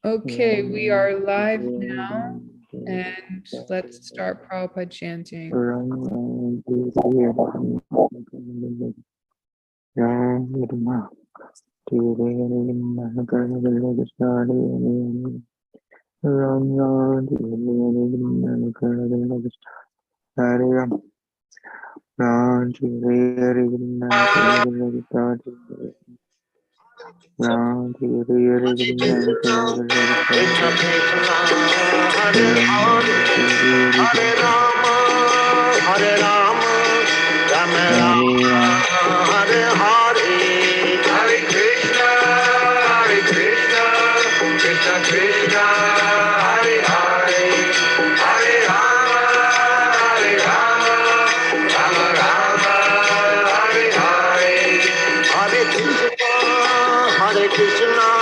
Okay, we are live now, and let's start Prabhupada chanting. Krishna,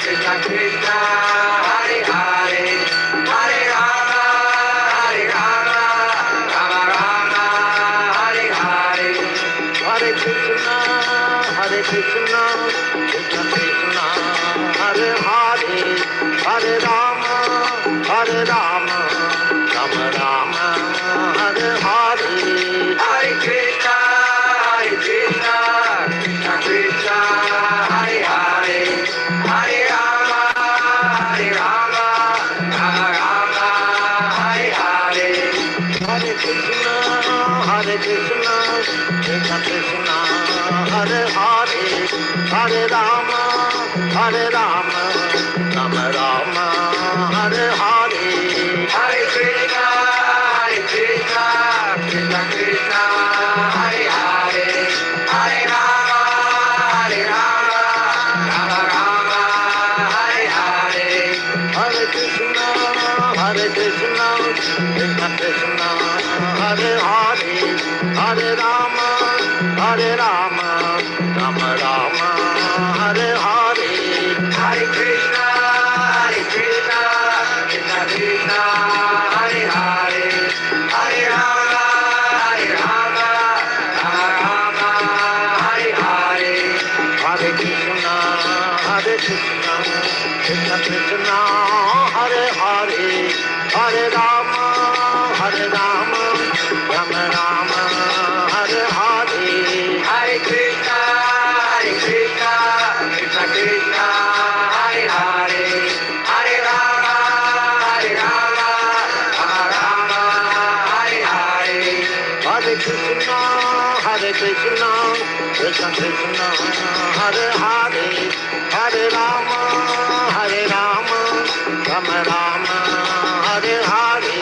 Krishna Krishna, Hare Rama, Hare Rama, Rama Rama, Hare Hare, Hare Krishna, Krishna Krishna, Hare Hare, Hare Rama, Rama Rama, Hare Hare, Hare Krishna, Krishna Krishna, Hare Hare, Hare Rama, Rama Rama, Hare Hare, Hare Krishna, Krishna Krishna, Hare Hare, Hare Rama, Rama Rama, Hare Hare, Hare Krishna, Krishna Krishna, Hare Hare, Hare Rama, Rama Rama, Hare Hare, Hare Krishna, Krishna Krishna, Hare Hare, Hare Rama, Rama Rama, Hare Hare, Hare Krishna, Krishna Krishna, Hare Hare, Hare Rama, Rama Rama, Hare Hare,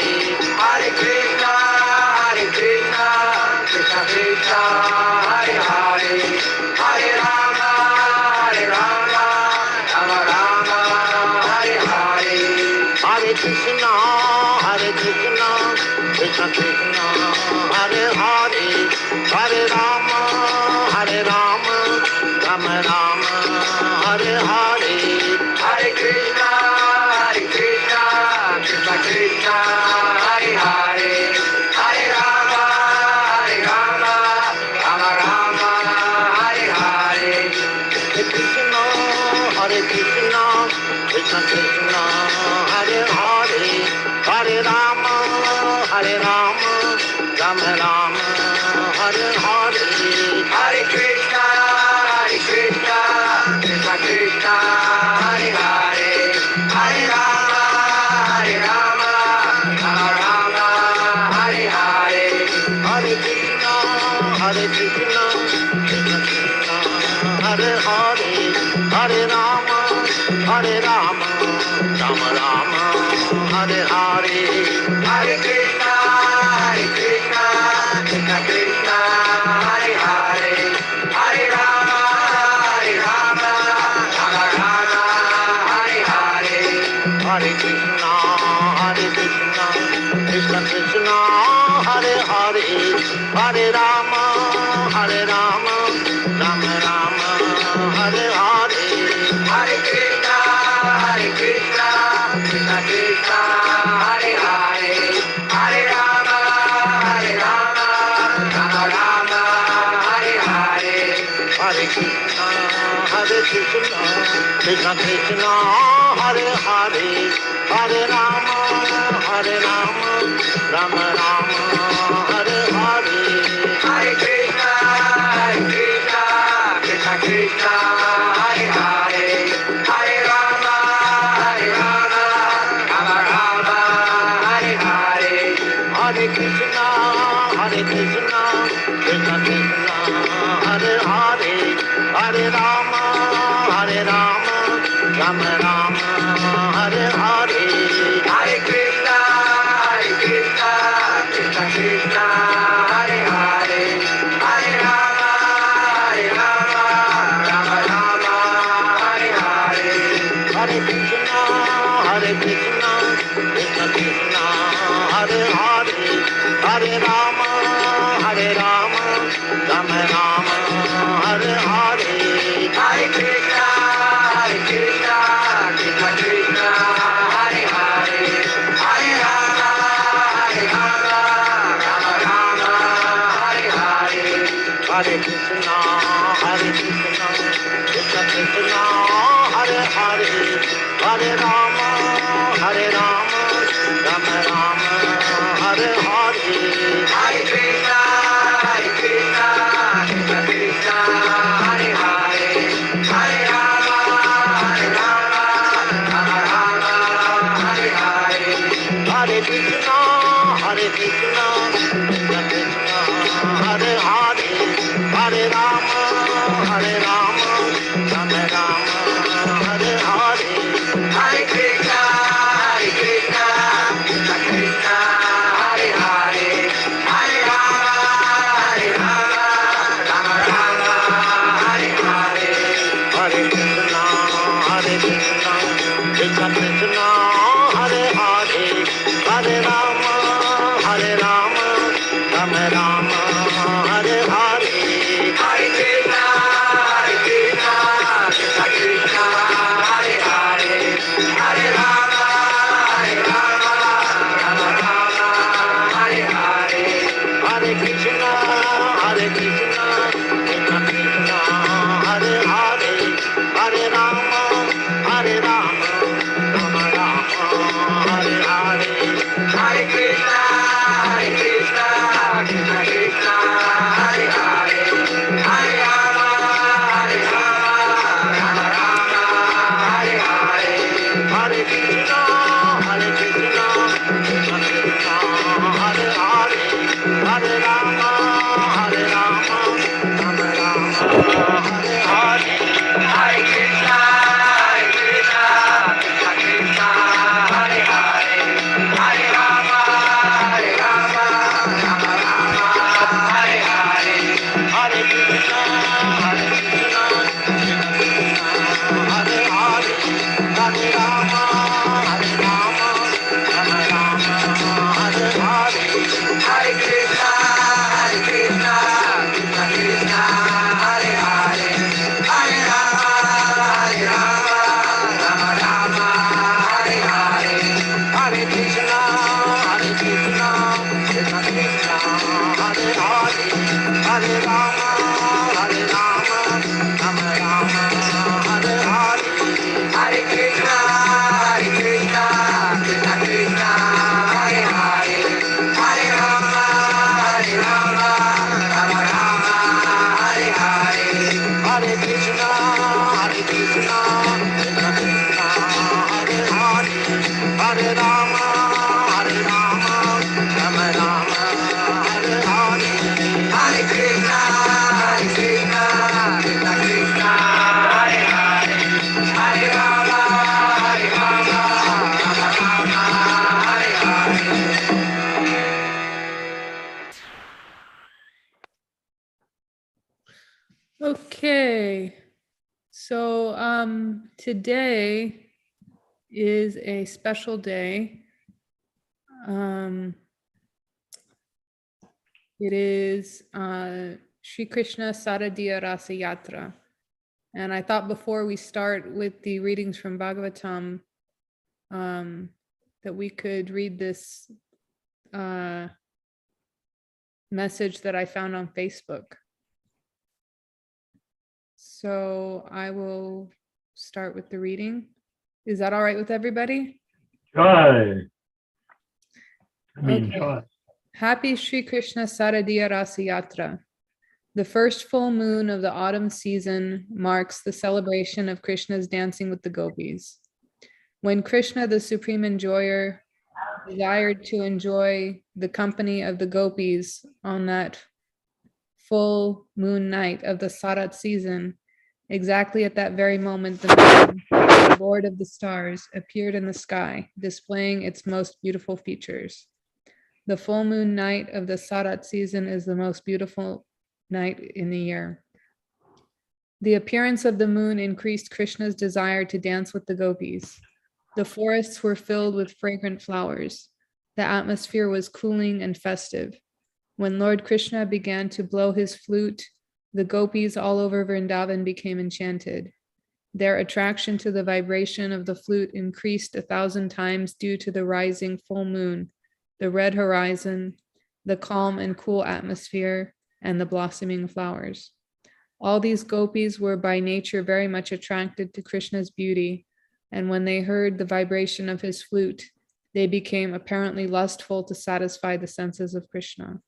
Hare Krishna, Krishna Krishna, Hare Hare, Hare Rama, Rama Rama, Hare Hare, Hare Krishna, Krishna Krishna, Hare Hare, Hare Rama, Rama Rama, Hare Hare, Hare Krishna, Krishna Krishna, Hare Hare, Hare Rama, Rama Rama, Hare Hare, Hare Krishna, Krishna Krishna, Hare Hare, Hare Rama, Rama Rama, Hare Hare, Hare Krishna, Krishna Krishna, Hare Hare, Hare Rama, Rama Rama, Hare Hare, Hare Krishna, Krishna Krishna, Hare Hare, Hare Rama, Rama Rama, Hare Hare, Hare Krishna, Krishna Krishna, Hare Hare, Hare Rama, Rama Rama, Hare Hare, Hare Krishna, Krishna Krishna, Hare Hare, Hare Rama, Rama Rama, Hare Hare, Hare Krishna, Krishna Krishna, Hare Hare, Hare Rama, Rama Rama, Hare Hare, Hare Krishna, Krishna Krishna, Hare Hare, Hare Rama, Rama Rama, Hare Hare, Hare Krishna, Krishna Krishna, Hare Hare, Hare Rama, Rama Rama, Hare Hare, Hare Krishna, Krishna Krishna, Hare Hare, Hare Rama, Rama Rama, Hare Hare, Hare Krishna, Krishna Krishna, Hare Hare, Hare Rama, Rama Rama, Hare Hare, Hare Krishna, Krishna Krishna, Hare Hare, Hare Rama, Rama Rama, Hare Hare, Hare Krishna, Krishna Krishna, Hare Hare, Hare Rama, Rama Rama, Hare Hare, Hare Krishna, Krishna Krishna, Hare Hare, Hare Rama, Rama Rama, Hare Hare, Hare Krishna, Krishna Krishna, Hare Hare, Hare Rama, Rama Rama, Hare Hare, Hare Krishna, Krishna Krishna, Hare Hare, Hare Rama, Rama Krishna Krishna, Hare Hare, Hare Rama, Hare Rama, Rama Rama, Hare Hare, Hare Krishna, Krishna Krishna, Hare Hare, Hare Rama, Rama Rama, Hare Hare, Hare Krishna, Krishna Krishna, Hare Hare, Hare Rama, Rama Rama, Hare Hare, Hare Krishna, Krishna Krishna, Hare Hare, Hare Rama, Rama Rama, Hare Hare, Hare Krishna, Krishna Krishna, Hare Hare, Hare Rama, Rama Rama, Hare Hare, Hare Krishna, Krishna Krishna, Hare Hare, Hare Rama, Rama Rama, Hare Hare, Hare Krishna, Krishna Krishna, Hare Hare, Hare Rama, Rama Rama, Hare Hare, Hare Krishna, Krishna Krishna, Hare Hare, Hare Rama, Rama Rama, Hare Hare, Hare Krishna, Krishna Krishna, Hare Hare, Hare Rama, Rama Rama, Hare Hare, Hare Krishna, Krishna Krishna, Hare Hare, Hare Rama, Rama Rama, Hare Hare, Hare Krishna, Krishna Krishna, Hare Hare, Hare Rama, Rama Rama, Hare Hare, Hare Krishna, Krishna Krishna, Hare Hare, Hare Rama, Rama Rama, Hare Hare. Okay, so today is a special day. It is Sri Krishna Saradiya Rasa Yatra. And I thought before we start with the readings from Bhagavatam, that we could read this message that I found on Facebook. So I will start with the reading. Is that all right with everybody? Try. Okay. Try. Happy Sri Krishna Saradiya Rasa Yatra. The first full moon of the autumn season marks the celebration of Krishna's dancing with the gopis. When Krishna, the supreme enjoyer, desired to enjoy the company of the gopis on that full moon night of the Sarat season, exactly at that very moment, the moon, the Lord of the stars, appeared in the sky, displaying its most beautiful features. The full moon night of the Sarat season is the most beautiful night in the year. The appearance of the moon increased Krishna's desire to dance with the gopis. The forests were filled with fragrant flowers. The atmosphere was cooling and festive. When Lord Krishna began to blow his flute, the gopis all over Vrindavan became enchanted. Their attraction to the vibration of the flute increased 1,000 times due to the rising full moon, the red horizon, the calm and cool atmosphere, and the blossoming flowers. All these gopis were by nature very much attracted to Krishna's beauty, and when they heard the vibration of his flute, they became apparently lustful to satisfy the senses of Krishna.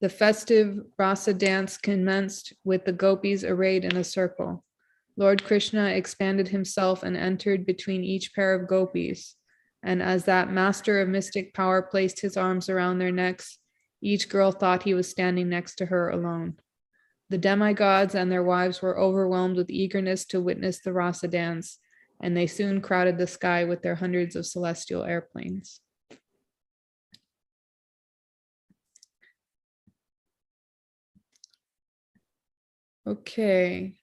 The festive rasa dance commenced with the gopis arrayed in a circle. Lord Krishna expanded himself and entered between each pair of gopis, and as that master of mystic power placed his arms around their necks, each girl thought he was standing next to her alone. The demigods and their wives were overwhelmed with eagerness to witness the rasa dance, and they soon crowded the sky with their hundreds of celestial airplanes. Okay.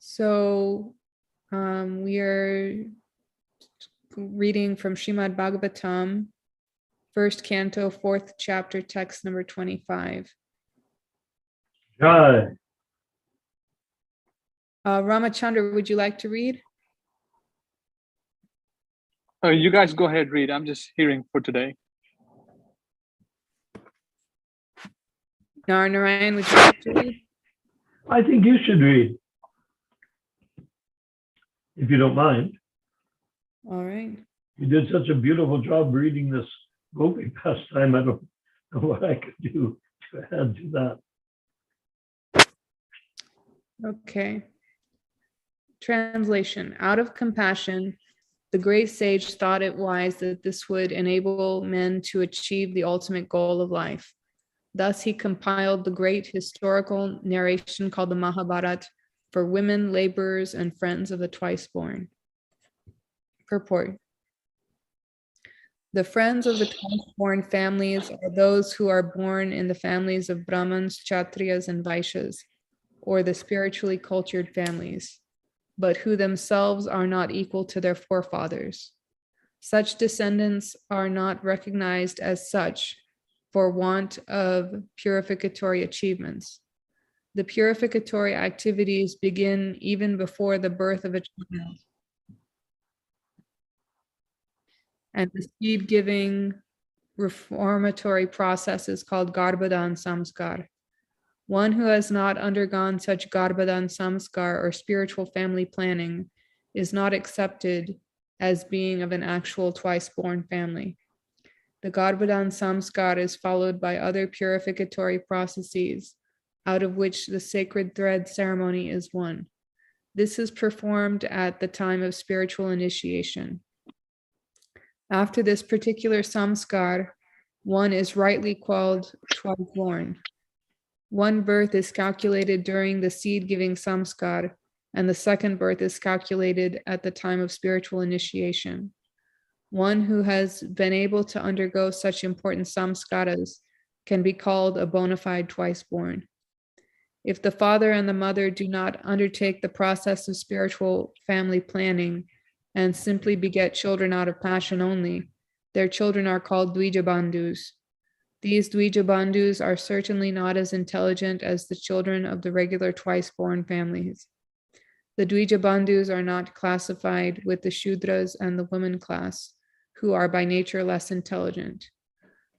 So we are reading from Srimad Bhagavatam, first canto, fourth chapter, text number 25. Jai. Ramachandra, would you like to read? You guys go ahead, read. I'm just hearing for today. Nara Narayan, would you like to read? I think you should read, if you don't mind. All right. You did such a beautiful job reading this Gopi pastime. I don't know what I could do to add to that. Okay. Translation. Out of compassion, the great sage thought it wise that this would enable men to achieve the ultimate goal of life. Thus, he compiled the great historical narration called the Mahabharata for women, laborers, and friends of the twice-born. Purport. The friends of the twice-born families are those who are born in the families of Brahmins, Kshatriyas, and Vaishyas, or the spiritually cultured families, but who themselves are not equal to their forefathers. Such descendants are not recognized as such for want of purificatory achievements. The purificatory activities begin even before the birth of a child. And the seed-giving reformatory process is called Garbhadan Samskar. One who has not undergone such Garbhadan Samskar or spiritual family planning is not accepted as being of an actual twice-born family. The Garbhadan Samskar is followed by other purificatory processes, out of which the sacred thread ceremony is one. This is performed at the time of spiritual initiation. After this particular samskar, one is rightly called twice born. One birth is calculated during the seed-giving samskar, and the second birth is calculated at the time of spiritual initiation. One who has been able to undergo such important samskaras can be called a bona fide twice born. If the father and the mother do not undertake the process of spiritual family planning and simply beget children out of passion only, their children are called Dvija Bandhus. These Dvija Bandhus are certainly not as intelligent as the children of the regular twice-born families. The Dvija Bandhus are not classified with the Shudras and the woman class, who are by nature less intelligent.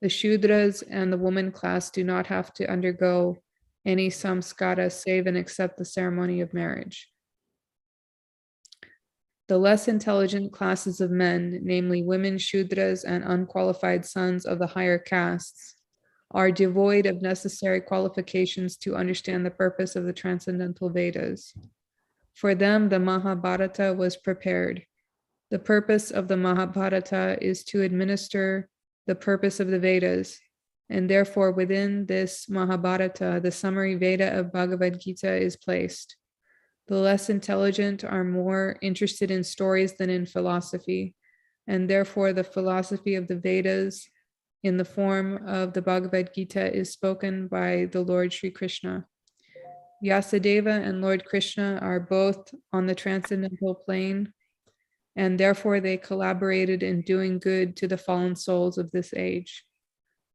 The Shudras and the woman class do not have to undergo any samskara save and accept the ceremony of marriage. The less intelligent classes of men, namely women, Shudras, and unqualified sons of the higher castes, are devoid of necessary qualifications to understand the purpose of the transcendental Vedas. For them, the Mahabharata was prepared. The purpose of the Mahabharata is to administer the purpose of the Vedas, and therefore within this Mahabharata, the summary Veda of Bhagavad Gita is placed. The less intelligent are more interested in stories than in philosophy, and therefore the philosophy of the Vedas in the form of the Bhagavad Gita is spoken by the Lord Sri Krishna. Vyasadeva and Lord Krishna are both on the transcendental plane, and therefore they collaborated in doing good to the fallen souls of this age.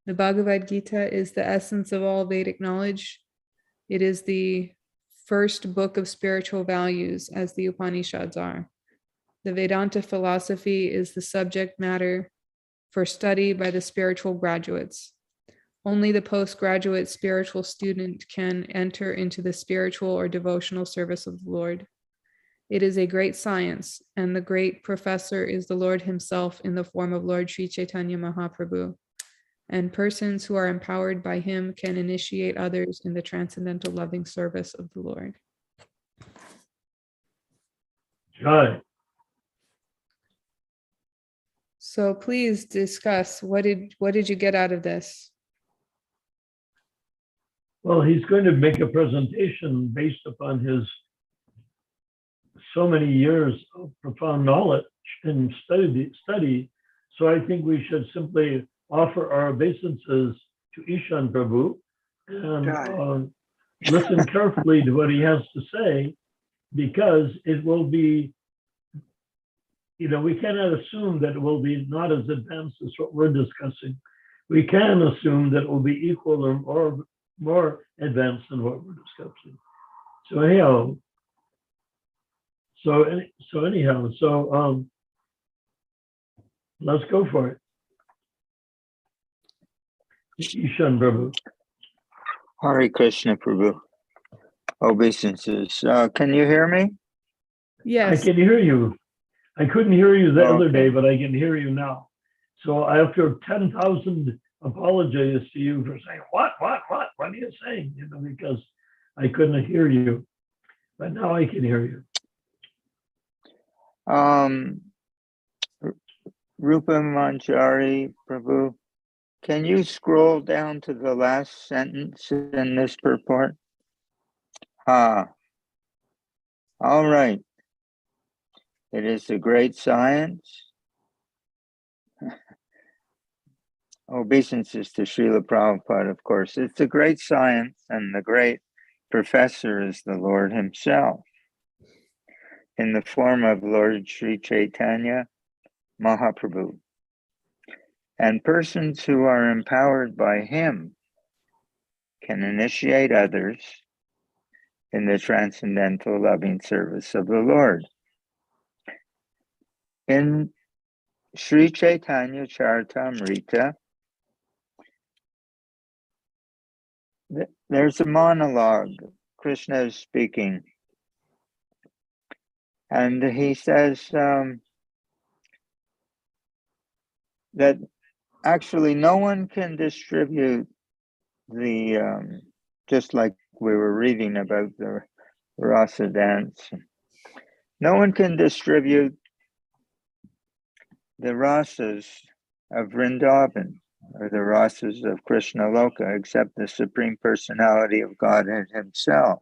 The Bhagavad Gita is the essence of all Vedic knowledge. It is the first book of spiritual values, as the Upanishads are. The Vedanta philosophy is the subject matter for study by the spiritual graduates. Only the postgraduate spiritual student can enter into the spiritual or devotional service of the Lord. It is a great science, and the great professor is the Lord himself in the form of Lord Sri Chaitanya Mahaprabhu. And persons who are empowered by him can initiate others in the transcendental loving service of the Lord. Jai. So please discuss, what did you get out of this? Well, he's going to make a presentation based upon his so many years of profound knowledge and study. So I think we should simply offer our obeisances to ISHAN Prabhu and listen carefully to what he has to say. because it will be, we cannot assume that it will be not as advanced as what we're discussing. We can assume that it will be equal or more advanced than what we're discussing. So anyhow, let's go for it. Ishan Prabhu. Hare Krishna Prabhu. Obeisances. Can you hear me? I Yes. can hear you. I couldn't hear you the other Okay. day, but I can hear you now. So after 10,000 apologies to you for saying, what are you saying? Because I couldn't hear you, but now I can hear you. Rupa Manjari Prabhu, can you scroll down to the last sentence in this purport? All right. It is a great science. Obeisances to Srila Prabhupada, of course. It's a great science, and the great professor is the Lord himself, in the form of Lord Sri Chaitanya Mahaprabhu. And persons who are empowered by him can initiate others in the transcendental loving service of the Lord. In Sri Chaitanya Charitamrita, there's a monologue. Krishna is speaking. And he says that actually no one can distribute the, just like we were reading about the rasa dance, no one can distribute the rasas of Vrindavan or the rasas of Krishna Loka except the Supreme Personality of Godhead himself.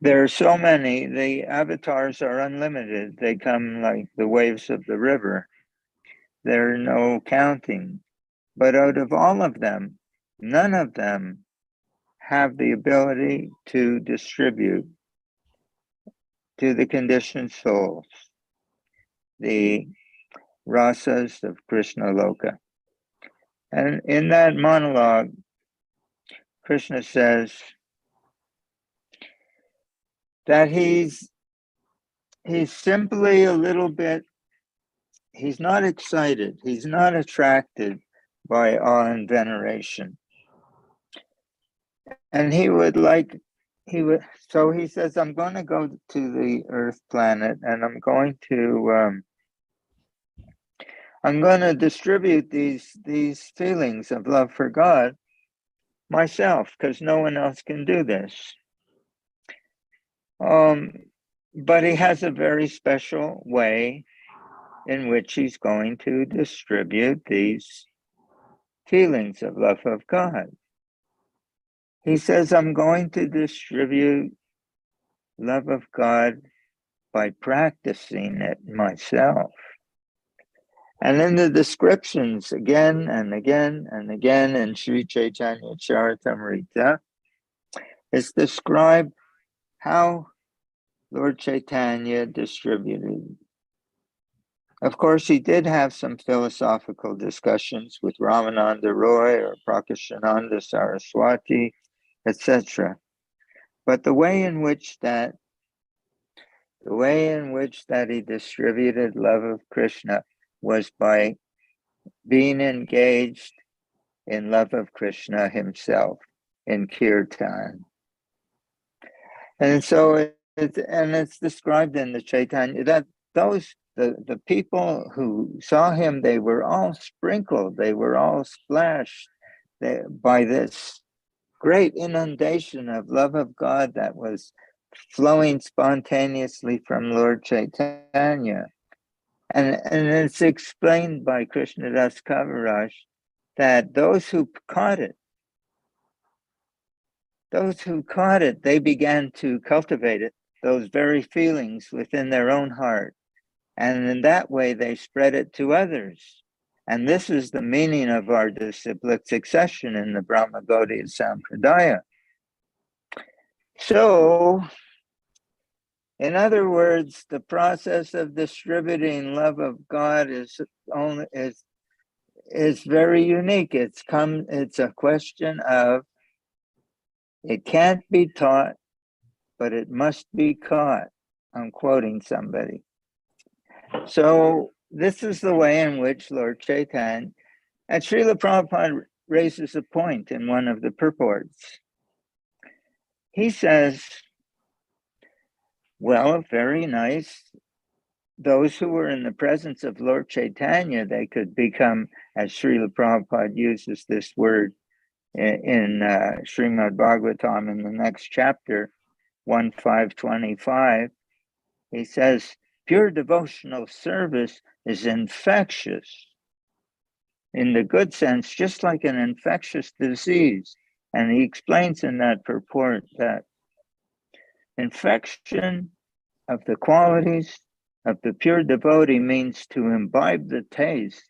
There are so many, the avatars are unlimited. They come like the waves of the river. There are no counting. But out of all of them, none of them have the ability to distribute to the conditioned souls the rasas of Krishna Loka. And in that monologue, Krishna says that he's simply a little bit, he's not excited, he's not attracted by awe and veneration. And so he says, I'm going to go to the Earth planet and I'm going to distribute these feelings of love for God myself, because no one else can do this. But he has a very special way in which he's going to distribute these feelings of love of God. He says, I'm going to distribute love of God by practicing it myself. And in the descriptions again and again and again in Sri Chaitanya Charitamrita, it's described how Lord Chaitanya distributed. Of course, he did have some philosophical discussions with Ramananda Roy or Prakashananda Saraswati, etc. But the way in which that he distributed love of Krishna was by being engaged in love of Krishna himself in kirtan. And so it's described in the Chaitanya that the people who saw him, they were all sprinkled, they were all splashed by this great inundation of love of God that was flowing spontaneously from Lord Chaitanya. And it's explained by Krishnadas Kaviraj that those who caught it, they began to cultivate it, those very feelings within their own heart. And in that way, they spread it to others. And this is the meaning of our disciplic succession in the Brahma Gaudiya Sampradaya. So, in other words, the process of distributing love of God is very unique. It's a question of, it can't be taught, but it must be caught. I'm quoting somebody. So this is the way in which Lord Chaitanya, and Srila Prabhupada raises a point in one of the purports. He says, well, very nice. Those who were in the presence of Lord Chaitanya, they could become, as Srila Prabhupada uses this word in Srimad Bhagavatam in the next chapter, 1.5.25, he says, pure devotional service is infectious in the good sense, just like an infectious disease. And he explains in that purport that infection of the qualities of the pure devotee means to imbibe the taste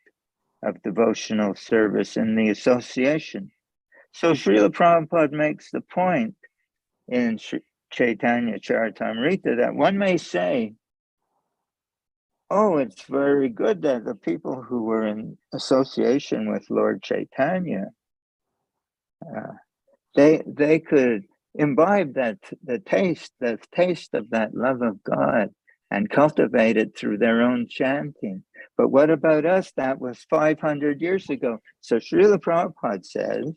of devotional service in the association. So Srila Prabhupada makes the point in Chaitanya Charitamrita that one may say, oh, it's very good that the people who were in association with Lord Chaitanya, they could imbibe the taste of that love of God and cultivate it through their own chanting. But what about us? That was 500 years ago. So Srila Prabhupada says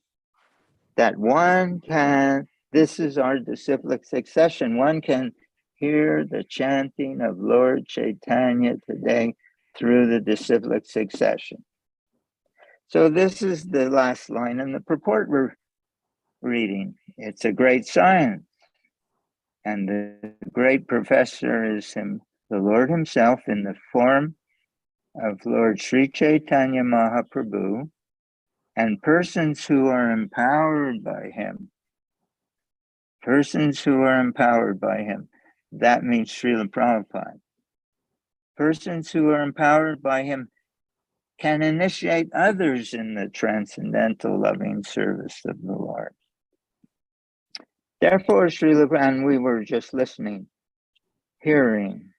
that one can, this is our disciplic succession, one can hear the chanting of Lord Chaitanya today through the disciplic succession. So this is the last line in the purport we're reading. It's a great science. And the great professor is the Lord himself in the form of Lord Sri Chaitanya Mahaprabhu and persons who are empowered by him. Persons who are empowered by him. That means Srila Prabhupada. Persons who are empowered by him can initiate others in the transcendental loving service of the Lord. Therefore, Srila, and we were just listening, hearing.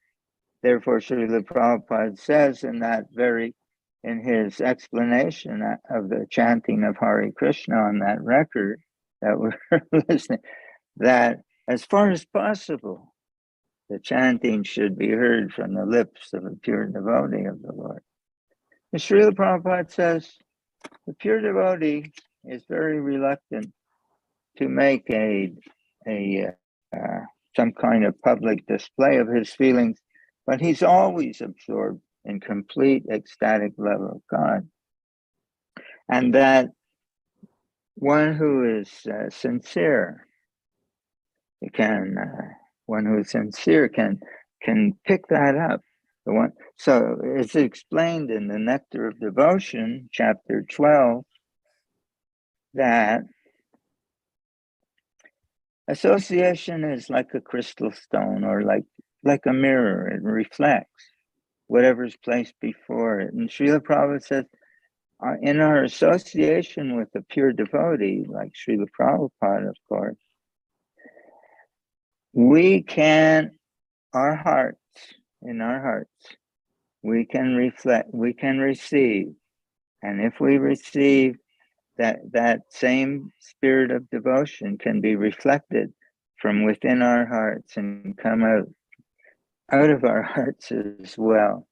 Therefore, Srila Prabhupada says in his explanation of the chanting of Hare Krishna on that record that we're listening, that as far as possible, the chanting should be heard from the lips of a pure devotee of the Lord. And Srila Prabhupada says the pure devotee is very reluctant to make some kind of public display of his feelings, but he's always absorbed in complete ecstatic love of God. And that one who is sincere can pick that up. So it's explained in the Nectar of Devotion, chapter 12, that association is like a crystal stone or like a mirror. It reflects whatever's placed before it. And Srila Prabhupada says, in our association with a pure devotee, like Srila Prabhupada, of course, we can, in our hearts, we can reflect, we can receive. And if we receive, that same spirit of devotion can be reflected from within our hearts and come out of our hearts as well.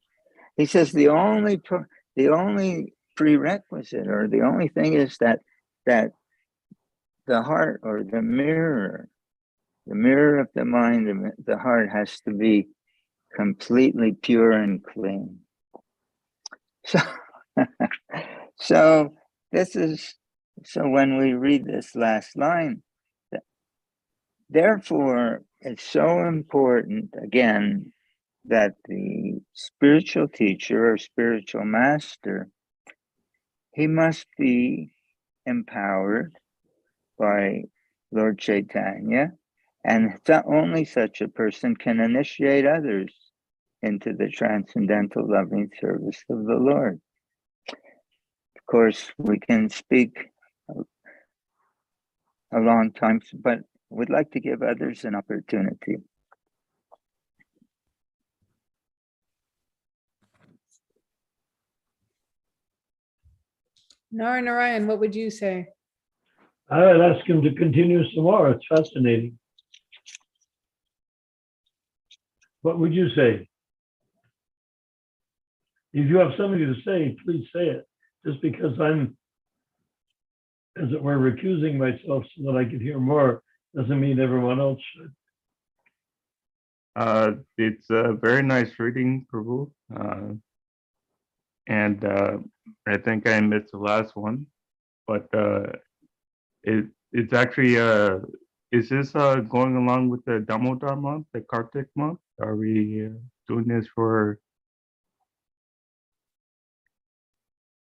He says the only prerequisite, or the only thing, is that the heart, or the mirror of the mind, the heart, has to be completely pure and clean. So when we read this last line, therefore it's so important, again, that the spiritual teacher or spiritual master, he must be empowered by Lord Chaitanya, and only such a person can initiate others into the transcendental loving service of the Lord. Of course, we can speak a long time, but would like to give others an opportunity. Nara Narayan, what would you say? I would ask him to continue some more. It's fascinating. What would you say? If you have something to say, please say it. Just because I'm, as it were, recusing myself so that I could hear more doesn't mean everyone else should. It's a very nice reading, Prabhu. And I think I missed the last one, but it's actually is this going along with the Damodar month, the Kartik month? Are we doing this for?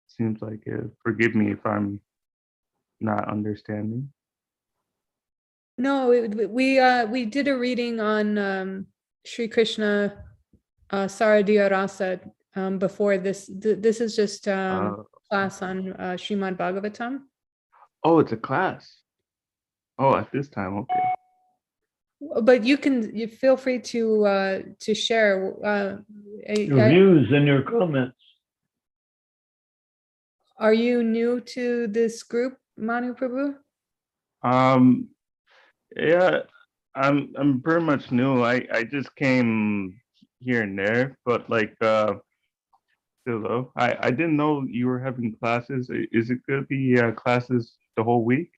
Seems like it. Forgive me if I'm not understanding. No, we did a reading on Sri Krishna Saradiya Rasa before this. This is just class on Srimad Bhagavatam. Oh, it's a class. Oh, at this time, okay. But you feel free to share Your views and your comments. Are you new to this group, Manu Prabhu? Yeah, I'm pretty much new. I just came here and there, but like still though, I didn't know you were having classes. Is it gonna be classes the whole week?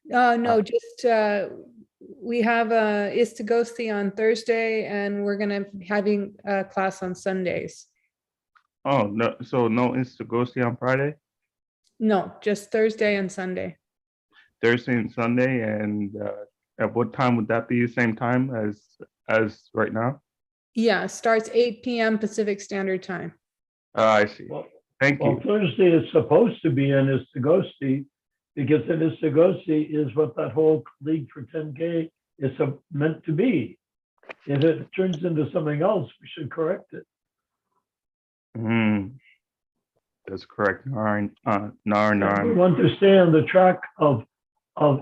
No, just we have Istagosti on Thursday, and we're gonna having a class on Sundays. Oh no, so no Instagosti on Friday? No, just Thursday and Sunday. Thursday and Sunday, and at what time would that be? The same time as right now? Yeah, starts 8 p.m. Pacific Standard Time. I see. Thank you. Well, Thursday is supposed to be an Istagosti because an Istagosti is what that whole League for 10K is meant to be. If it turns into something else, we should correct it. That's correct. Nara We Narayan. want to stay on the track of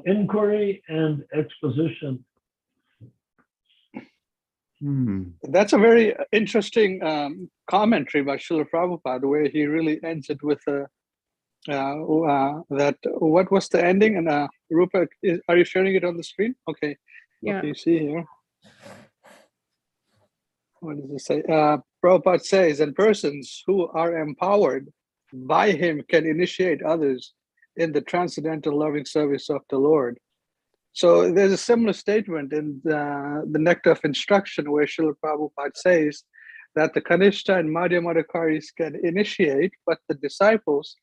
inquiry and exposition. That's a very interesting commentary by Srila Prabhupada, where he really ends it with that. What was the ending? And Rupa, are you sharing it on the screen? Okay. Yeah. Okay, you see here. What does it say? Prabhupada says, and persons who are empowered by him can initiate others in the transcendental loving service of the Lord. So there's a similar statement in the Nectar of Instruction where Srila Prabhupada says that the Kanishta and Madhyamadhikaris can initiate, but the disciples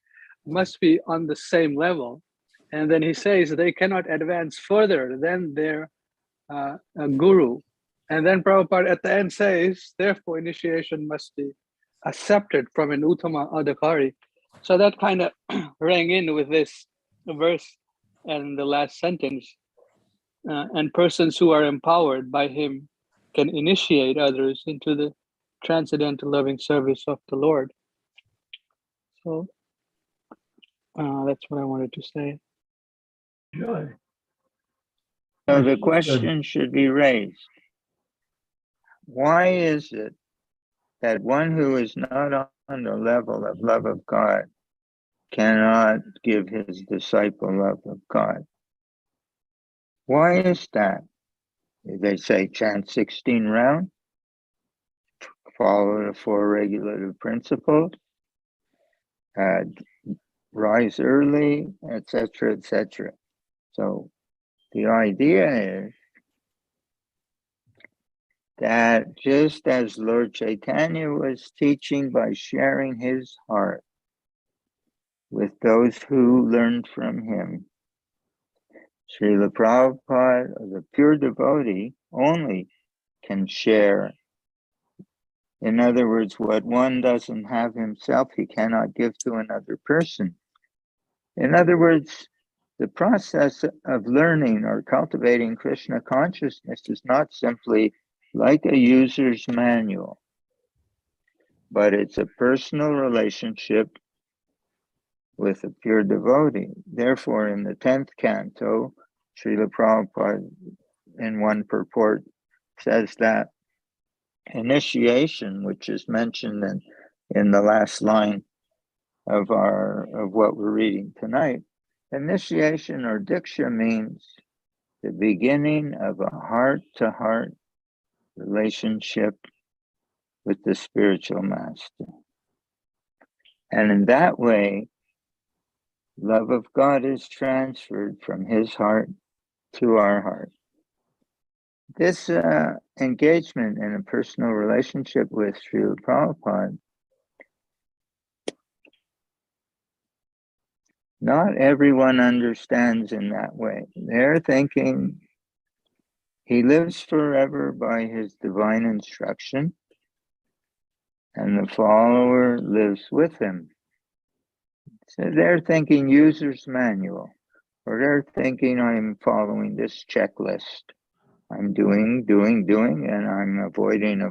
must be on the same level. And then he says they cannot advance further than their guru. And then Prabhupada at the end says, therefore initiation must be accepted from an Uttama Adhikari. So that kind of rang in with this verse and the last sentence. And persons who are empowered by him can initiate others into the transcendental loving service of the Lord. So that's what I wanted to say. Joy. So the question should be raised. Why is it that one who is not on the level of love of God cannot give his disciple love of God? Why is that? They say chant 16 rounds, follow the 4 regulative principles, rise early, etc., etc. So the idea is that just as Lord Chaitanya was teaching by sharing his heart with those who learned from him, Srila Prabhupada, the pure devotee, only can share. In other words, what one doesn't have himself, he cannot give to another person. In other words, the process of learning or cultivating Krishna consciousness is not simply like a user's manual, but it's a personal relationship with a pure devotee. Therefore, in the 10th canto, Srila Prabhupada in one purport says that initiation, which is mentioned in the last line of what we're reading tonight, initiation or diksha means the beginning of a heart-to-heart relationship with the spiritual master. And in that way, love of God is transferred from his heart to our heart. This engagement in a personal relationship with Srila Prabhupada, not everyone understands in that way. They're thinking he lives forever by his divine instruction, and the follower lives with him. So they're thinking user's manual, or they're thinking I'm following this checklist. I'm doing, and I'm avoiding.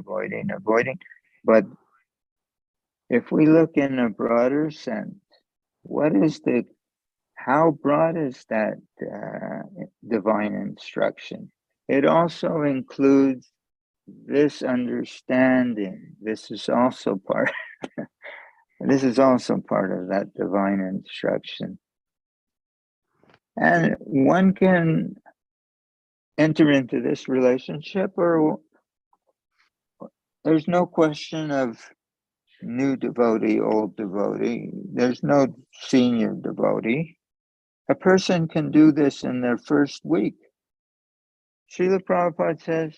But if we look in a broader sense, how broad is that divine instruction? It also includes this understanding. This is also part of that divine instruction. And one can enter into this relationship, or there's no question of new devotee, old devotee. There's no senior devotee. A person can do this in their first week. Srila Prabhupada says,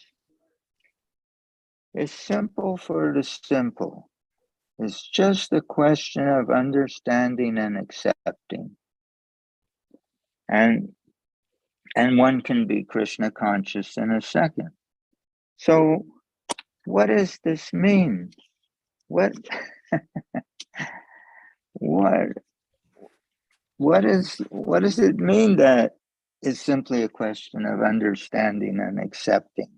it's simple for the simple. It's just a question of understanding and accepting. And one can be Krishna conscious in a second. So what does this mean? What does it mean that it's simply a question of understanding and accepting?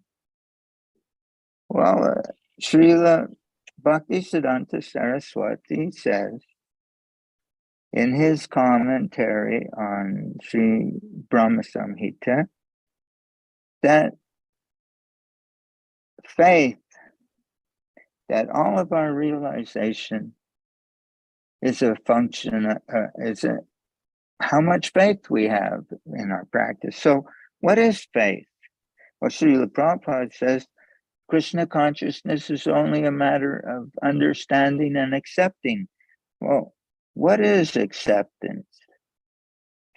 Well, Srila Bhaktisiddhanta Saraswati says in his commentary on Sri Brahma Samhita that faith, that all of our realization is a function, how much faith we have in our practice. So what is faith? Well, Srila Prabhupada says Krishna consciousness is only a matter of understanding and accepting. Well, what is acceptance?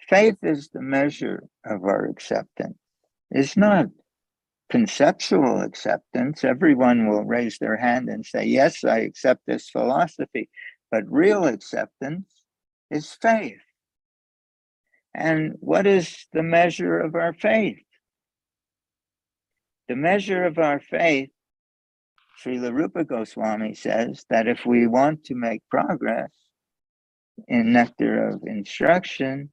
Faith is the measure of our acceptance. It's not conceptual acceptance. Everyone will raise their hand and say, yes, I accept this philosophy. But real acceptance is faith. And what is the measure of our faith? The measure of our faith, Srila Rupa Goswami says that if we want to make progress in nectar of instruction,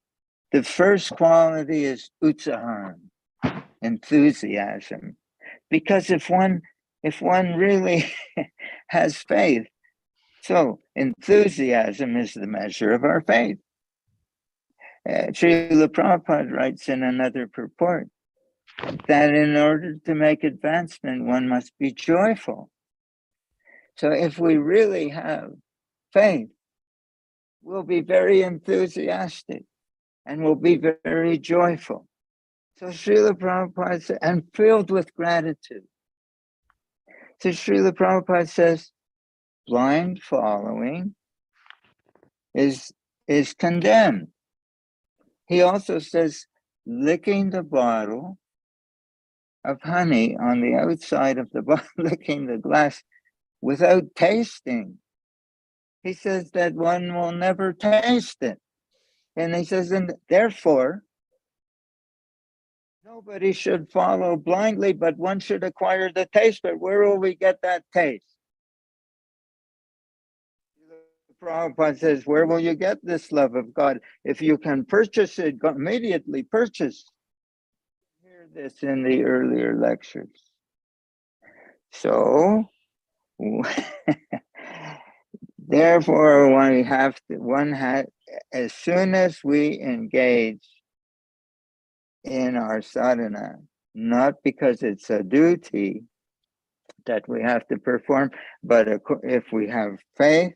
the first quality is utsahan, enthusiasm. Because if one really has faith, so enthusiasm is the measure of our faith. Srila Prabhupada writes in another purport that in order to make advancement, one must be joyful. So if we really have faith, we'll be very enthusiastic and we'll be very joyful. So Srila Prabhupada says, and filled with gratitude. So Srila Prabhupada says, blind following is condemned. He also says, licking the bottle of honey on the outside of the bottle, licking the glass without tasting. He says that one will never taste it. And he says, and therefore, nobody should follow blindly, but one should acquire the taste. But where will we get that taste? Prabhupada says, where will you get this love of God? If you can purchase it, immediately purchase. Hear this in the earlier lectures. So, therefore, as soon as we engage in our sadhana, not because it's a duty that we have to perform, but if we have faith,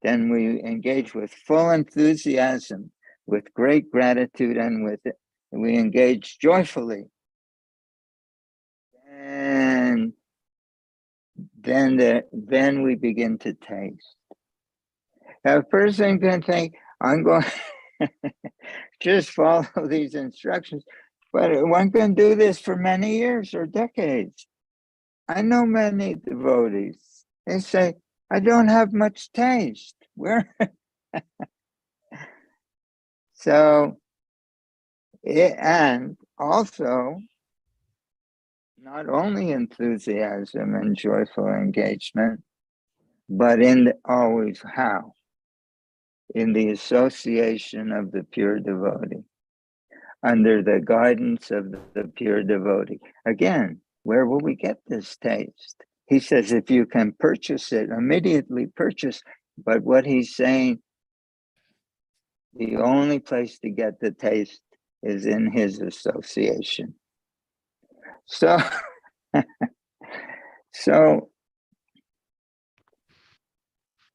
then we engage with full enthusiasm, with great gratitude, and we engage joyfully. And then we begin to taste. Now, a person can think, I'm going just follow these instructions, but one can do this for many years or decades. I know many devotees, they say, I don't have much taste. Where? So, and also, not only enthusiasm and joyful engagement, but always how? In the association of the pure devotee, under the guidance of the pure devotee. Again, where will we get this taste? He says, if you can purchase it, immediately purchase. But what he's saying, the only place to get the taste is in his association. So, so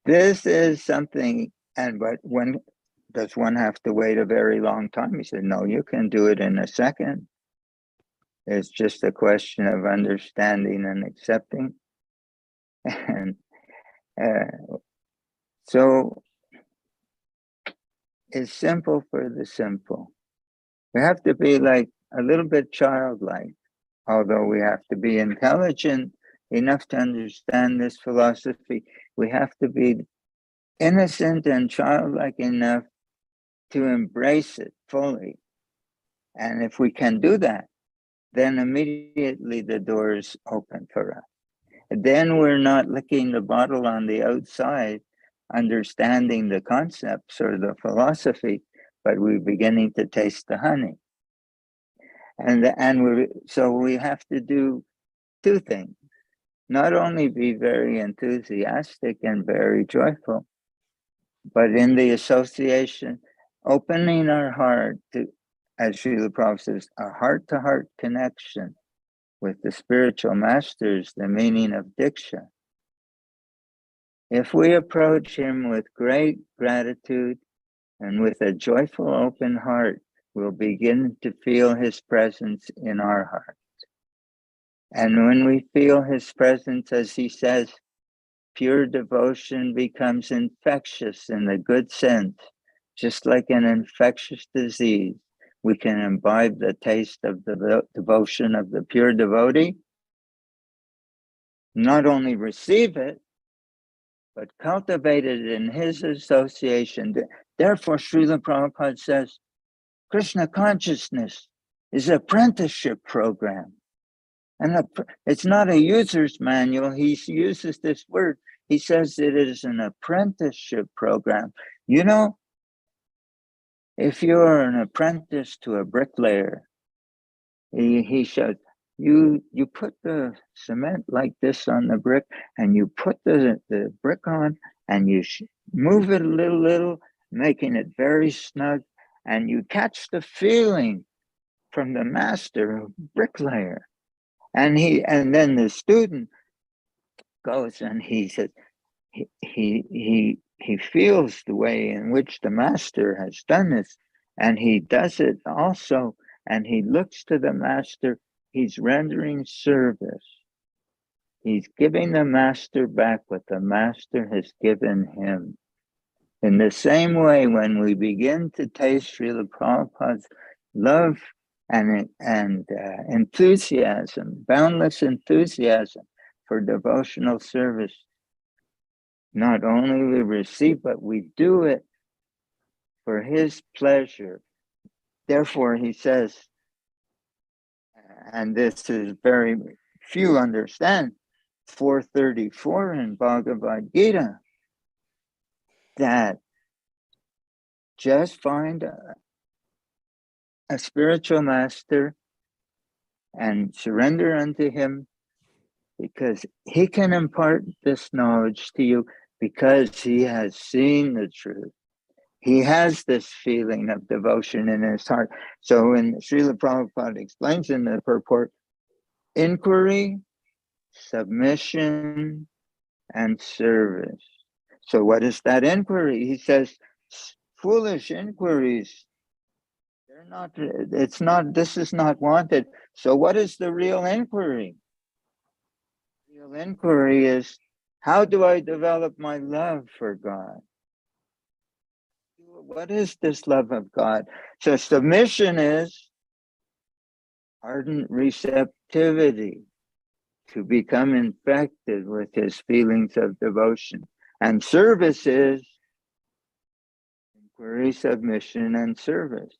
this is something, but when does one have to wait a very long time? He said, no, you can do it in a second. It's just a question of understanding and accepting. And so it's simple for the simple. We have to be like a little bit childlike, although we have to be intelligent enough to understand this philosophy. We have to be innocent and childlike enough to embrace it fully. And if we can do that, then immediately the doors open for us. Then we're not licking the bottle on the outside, understanding the concepts or the philosophy, but we're beginning to taste the honey. So we have to do two things. Not only be very enthusiastic and very joyful, but in the association, opening our heart to, as Srila Prabhupada says, a heart-to-heart connection with the spiritual masters, the meaning of Diksha. If we approach him with great gratitude and with a joyful open heart, we'll begin to feel his presence in our heart. And when we feel his presence, as he says, pure devotion becomes infectious in the good sense, just like an infectious disease. We can imbibe the taste of the devotion of the pure devotee, not only receive it, but cultivate it in his association. Therefore, Srila Prabhupada says, Krishna consciousness is an apprenticeship program. And it's not a user's manual. He uses this word. He says it is an apprenticeship program. You know, if you're an apprentice to a bricklayer, he said, you put the cement like this on the brick, and you put the brick on, and you move it a little, making it very snug, and you catch the feeling from the master bricklayer. And then the student goes and he says, he feels the way in which the master has done this, and he does it also, and he looks to the master. He's rendering service. He's giving the master back what the master has given him. In the same way, when we begin to taste Srila Prabhupada's love and enthusiasm, boundless enthusiasm for devotional service, not only we receive, but we do it for his pleasure. Therefore, he says, and this is very few understand, 434 in Bhagavad Gita, that just find a spiritual master and surrender unto him, because he can impart this knowledge to you, because he has seen the truth. He has this feeling of devotion in his heart. So when Srila Prabhupada explains in the purport, inquiry, submission, and service. So what is that inquiry? He says, foolish inquiries, they're not, it's not, this is not wanted. So what is the real inquiry? Real inquiry is, how do I develop my love for God? What is this love of God? So submission is ardent receptivity to become infected with his feelings of devotion. And service is inquiry, submission, and service.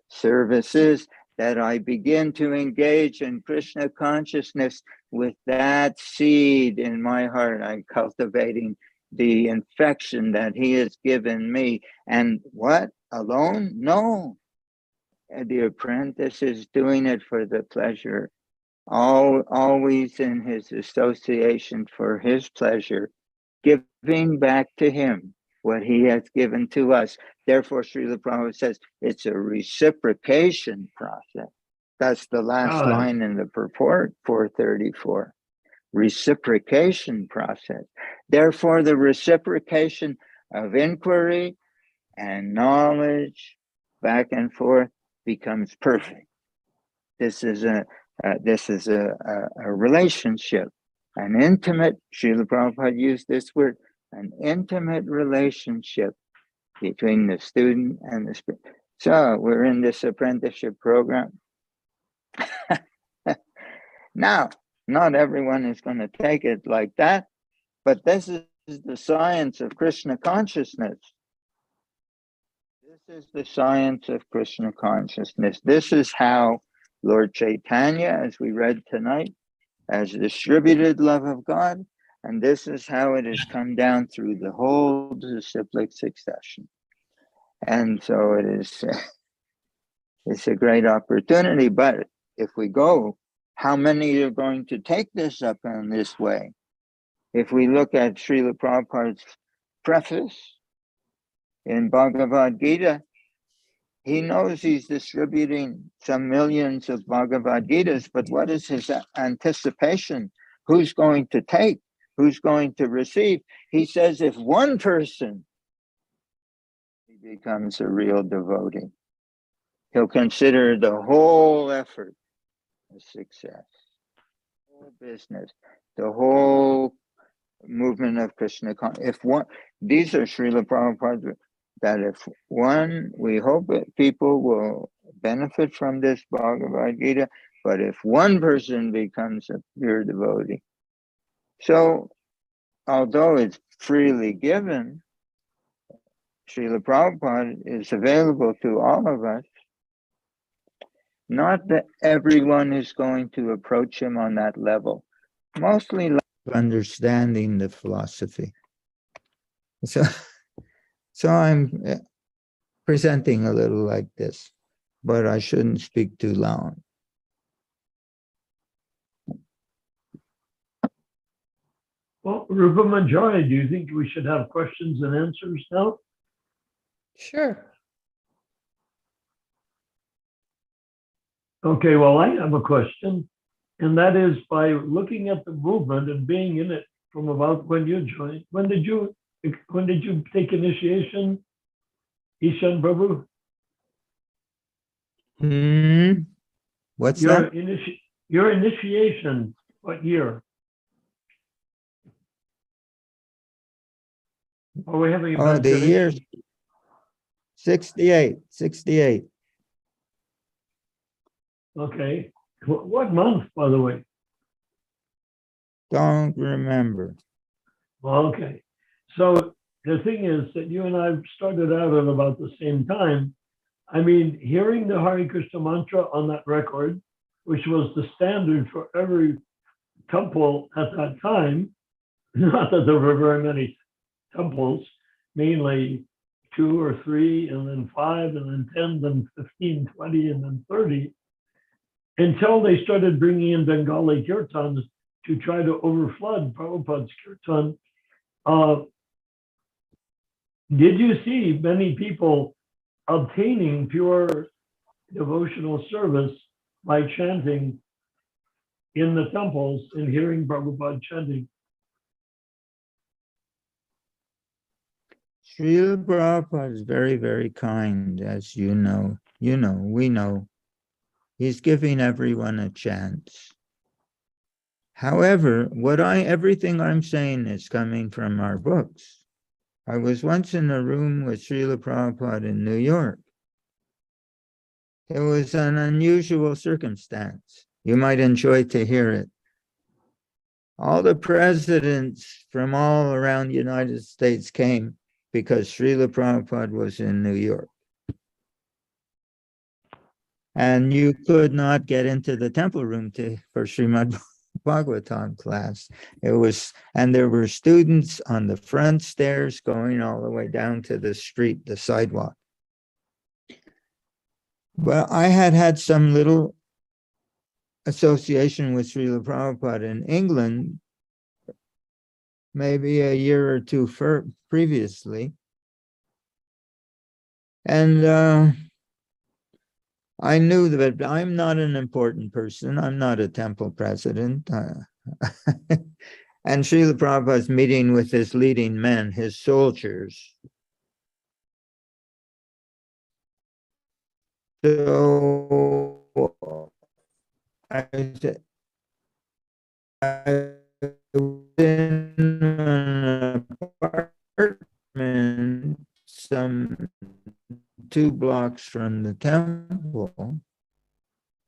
Service is that I begin to engage in Krishna consciousness with that seed in my heart. I'm cultivating the infection that he has given me. And what? Alone? No. The apprentice is doing it for the pleasure, always in his association for his pleasure, giving back to him what he has given to us. Therefore, Srila Prabhupada says it's a reciprocation process. That's the last line in the purport, 434. Reciprocation process. Therefore, the reciprocation of inquiry and knowledge back and forth becomes perfect. This is a relationship, an intimate, Srila Prabhupada used this word, an intimate relationship between the student and the spirit. So we're in this apprenticeship program. Now, not everyone is going to take it like that, but this is the science of Krishna consciousness. This is the science of Krishna consciousness. This is how Lord Chaitanya, as we read tonight, has distributed love of God, and this is how it has come down through the whole disciplic succession. And so it is, it's a great opportunity, but if we go, how many are going to take this up in this way? If we look at Srila Prabhupada's preface in Bhagavad Gita, he knows he's distributing some millions of Bhagavad Gitas, but what is his anticipation? Who's going to take? Who's going to receive? He says if one person becomes a real devotee, he'll consider the whole effort a success, the whole business, the whole movement of Krishna. If one, these are Srila Prabhupada, that if one, we hope that people will benefit from this Bhagavad Gita, but if one person becomes a pure devotee. So, although it's freely given, Srila Prabhupada is available to all of us. Not that everyone is going to approach him on that level. Mostly understanding the philosophy. So I'm presenting a little like this, but I shouldn't speak too loud. Well, Rupa Manjari, do you think we should have questions and answers now? Sure. Okay, well, I have a question, and that is by looking at the movement and being in it from about when you joined. When did you take initiation, ISHAN Prabhu? What's your that? Your initiation, what year? Are we having a the year 68. Okay. What month, by the way? Don't remember. Okay. So the thing is that you and I started out at about the same time. I mean, hearing the Hare Krishna mantra on that record, which was the standard for every temple at that time, not that there were very many temples, mainly 2 or 3, and then 5, and then 10, then 15, 20, and then 30, until they started bringing in Bengali kirtans to try to overflood Prabhupada's kirtan. Did you see many people obtaining pure devotional service by chanting in the temples and hearing Prabhupada chanting? Srila Prabhupada is very, very kind, as you know. We know. He's giving everyone a chance. However, everything I'm saying is coming from our books. I was once in a room with Srila Prabhupada in New York. It was an unusual circumstance. You might enjoy to hear it. All the presidents from all around the United States came because Srila Prabhupada was in New York. And you could not get into the temple room for Srimad Bhagavatam class. And there were students on the front stairs going all the way down to the street, the sidewalk. But I had some little association with Srila Prabhupada in England, maybe a year or two previously. And I knew that I'm not an important person. I'm not a temple president. And Srila Prabhupada's meeting with his leading men, his soldiers. So I was in an apartment some 2 blocks from the temple.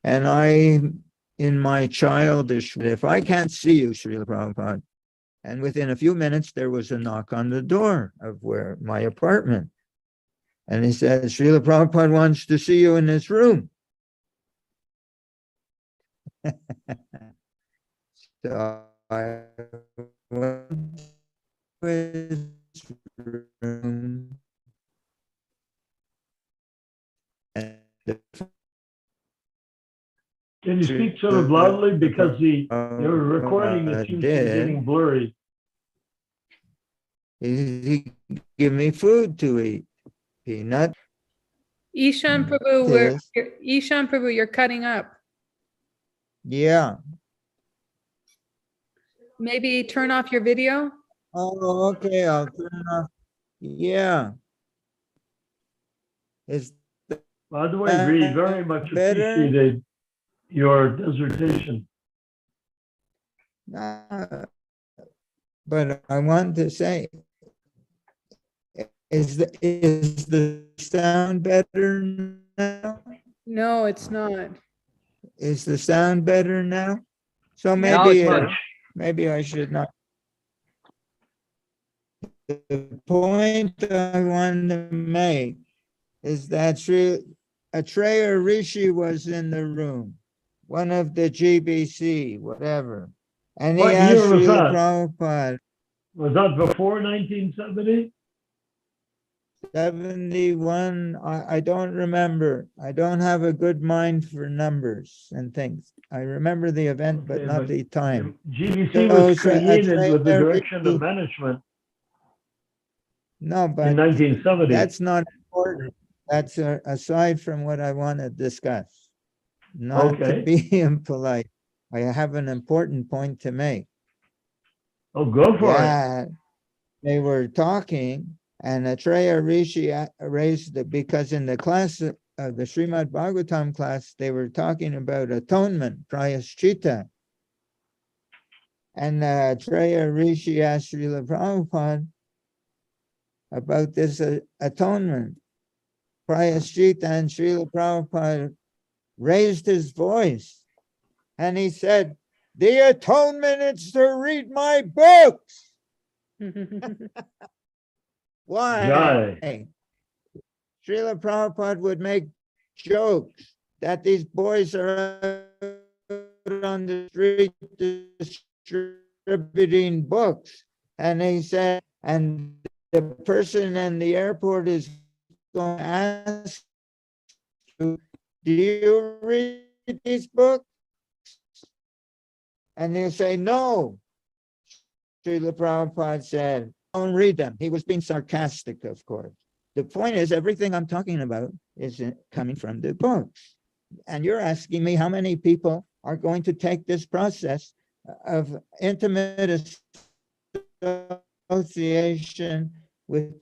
And in my childish, if I can't see you, Srila Prabhupada, and within a few minutes, there was a knock on the door of my apartment. And he said, Srila Prabhupada wants to see you in his room. So I went to his room. And Can you speak sort of loudly, because your recording it seems to be getting blurry? He give me food to eat, peanut. Ishan Prabhu, you're cutting up. Yeah. Maybe turn off your video. Oh, okay. I'll turn off. Yeah. By the way, we very much appreciated your dissertation. But I want to say, is the sound better now? No, it's not. Is the sound better now? So Now it's better. maybe I should not. The point I want to make is that Atreya Rishi was in the room, one of the GBC, whatever. And he What asked year was Srila that? Prabhupada, Was that before 1970? 71, I don't remember. I don't have a good mind for numbers and things. I remember the event, but Okay, not but the time. GBC was So, created with the Atreya direction of Rishi- management No, in but 1970. that's not important. That's aside from what I want to discuss. Not to Okay. be impolite. I have an important point to make. Oh, go for it. Yeah, they were talking, and Atreya Rishi raised it because in the class of the Srimad Bhagavatam class, they were talking about atonement, prayaschitta. And Atreya Rishi asked Srila Prabhupada about this atonement, prayaschitta, and Srila Prabhupada raised his voice and he said, the atonement is to read my books. Why? Jai. Srila Prabhupada would make jokes that these boys are out on the street distributing books. And he said, and the person in the airport is going to ask you, do you read these books? And you say, no. Srila Prabhupada said, don't read them. He was being sarcastic, of course. The point is, everything I'm talking about is coming from the books. And you're asking me how many people are going to take this process of intimate association with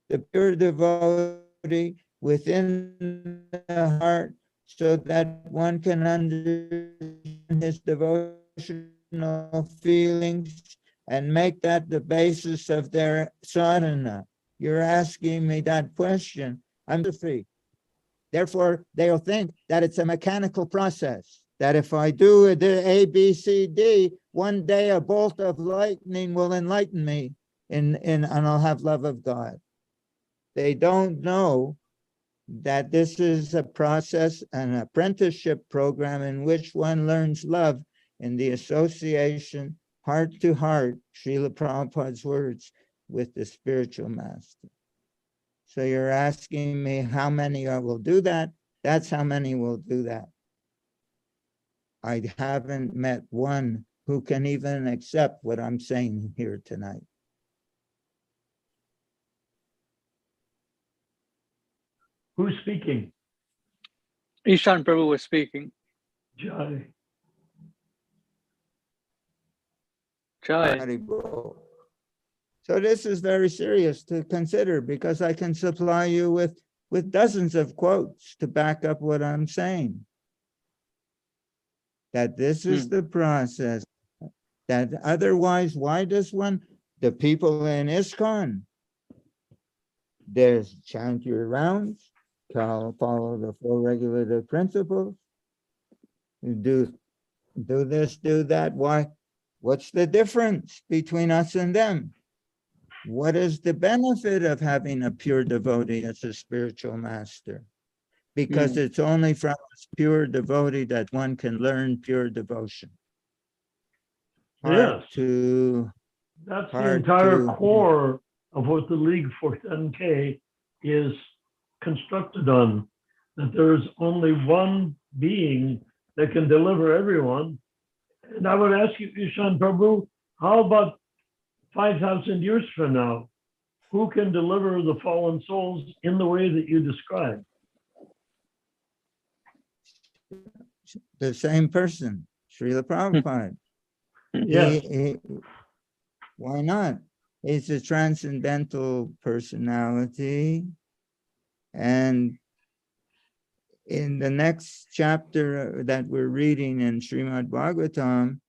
the pure devotee within the heart, so that one can understand his devotional feelings and make that the basis of their sadhana. You're asking me that question. I'm free. Therefore, they'll think that it's a mechanical process, that if I do the A, B, C, D, one day a bolt of lightning will enlighten me and I'll have love of God. They don't know that this is a process, an apprenticeship program in which one learns love in the association, heart to heart, Srila Prabhupada's words, with the spiritual master. So you're asking me how many will do that? That's how many will do that. I haven't met one who can even accept what I'm saying here tonight. Who's speaking? Ishan Prabhu was speaking. Jai. Jai. Haribol. So this is very serious to consider, because I can supply you with dozens of quotes to back up what I'm saying. That this is the process. That otherwise, why does the people in ISHAN, there's chant your rounds, follow the four regulative principles, you do this, do that. Why? What's the difference between us and them? What is the benefit of having a pure devotee as a spiritual master? Because it's only from a pure devotee that one can learn pure devotion. Yes. That's the entire core of what the League for 10K is constructed on, that there is only one being that can deliver everyone. And I would ask you, Ishan Prabhu, how about 5,000 years from now? Who can deliver the fallen souls in the way that you described? The same person, Srila Prabhupada. Yes. Why not? He's a transcendental personality. And in the next chapter that we're reading in Srimad Bhagavatam,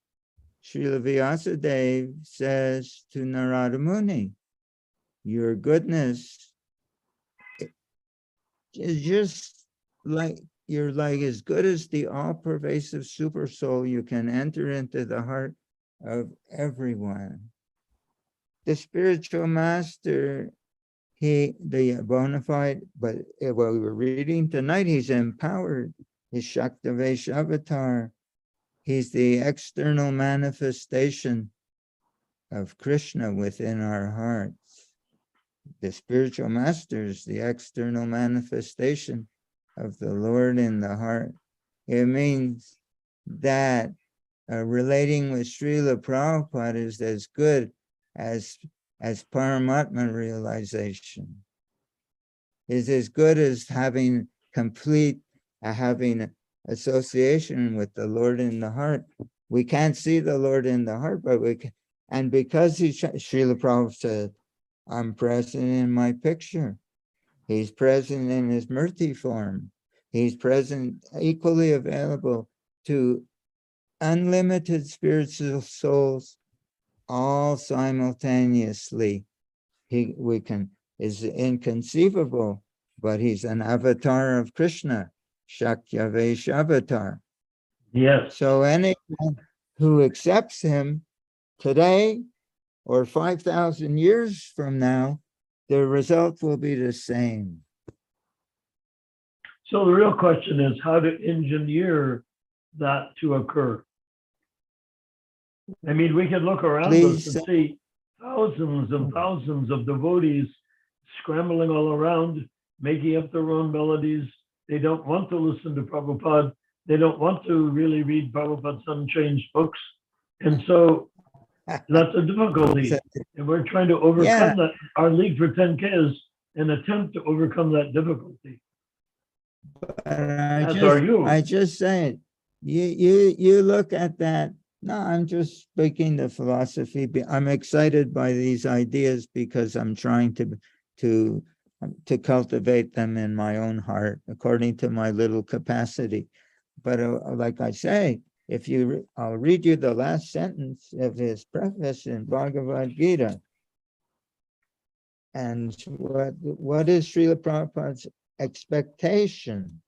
Srila Vyasadeva says to Narada Muni, your goodness is just like, you're like as good as the all-pervasive super soul. You can enter into the heart of everyone. The spiritual master, the bona fide, but what we were reading tonight, he's empowered. He's Shaktavesh avatar. He's the external manifestation of Krishna within our hearts. The spiritual master is the external manifestation of the Lord in the heart. It means that relating with Srila Prabhupada is as good as Paramatma realization. Is as good as having complete, having association with the Lord in the heart. We can't see the Lord in the heart, but we can. And because Srila Prabhupada said, I'm present in my picture. He's present in his Murti form. He's present, equally available to unlimited spiritual souls, all simultaneously. Is inconceivable, but he's an avatar of Krishna, Shakyavesh avatar. Yes. So anyone who accepts him today or 5,000 years from now, the result will be the same. So the real question is how to engineer that to occur. I mean, we can look around us and see thousands and thousands of devotees scrambling all around, making up their own melodies. They don't want to listen to Prabhupada. They don't want to really read Prabhupada's unchanged books. And so That's a difficulty. So, And we're trying to yeah, overcome that. Our League for 10K is an attempt to overcome that difficulty. but As are you. I just saying, you look at that. No, I'm just speaking the philosophy. I'm excited by these ideas because I'm trying to cultivate them in my own heart according to my little capacity. But like I say, if you, I'll read you the last sentence of his preface in Bhagavad Gita. And what is Srila Prabhupada's expectation?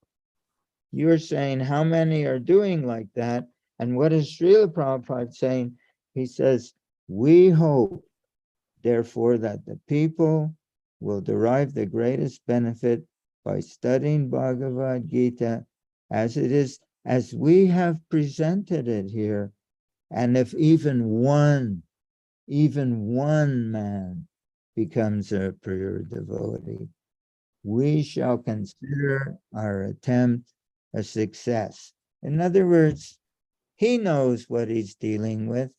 You're saying how many are doing like that? And what is Srila Prabhupada saying? He says, we hope, therefore, that the people will derive the greatest benefit by studying Bhagavad Gita as it is, as we have presented it here. And if even one man becomes a pure devotee, we shall consider our attempt a success. In other words, he knows what he's dealing with.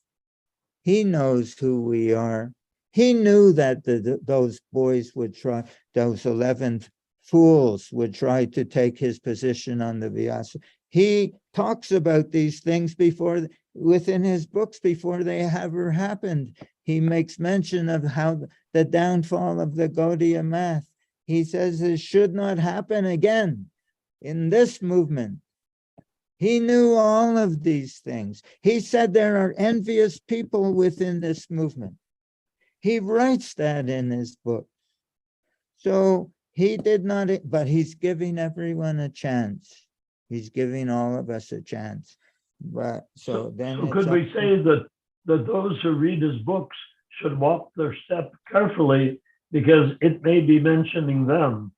He knows who we are. He knew that those boys would try, those 11 fools would try to take his position on the Vyasa. He talks about these things before, within his books, before they ever happened. He makes mention of how the downfall of the Gaudiya math. He says it should not happen again in this movement. He knew all of these things. He said there are envious people within this movement. He writes that in his book. So he did not, but he's giving everyone a chance. He's giving all of us a chance. But so then So could we say that those who read his books should walk their step carefully because it may be mentioning them?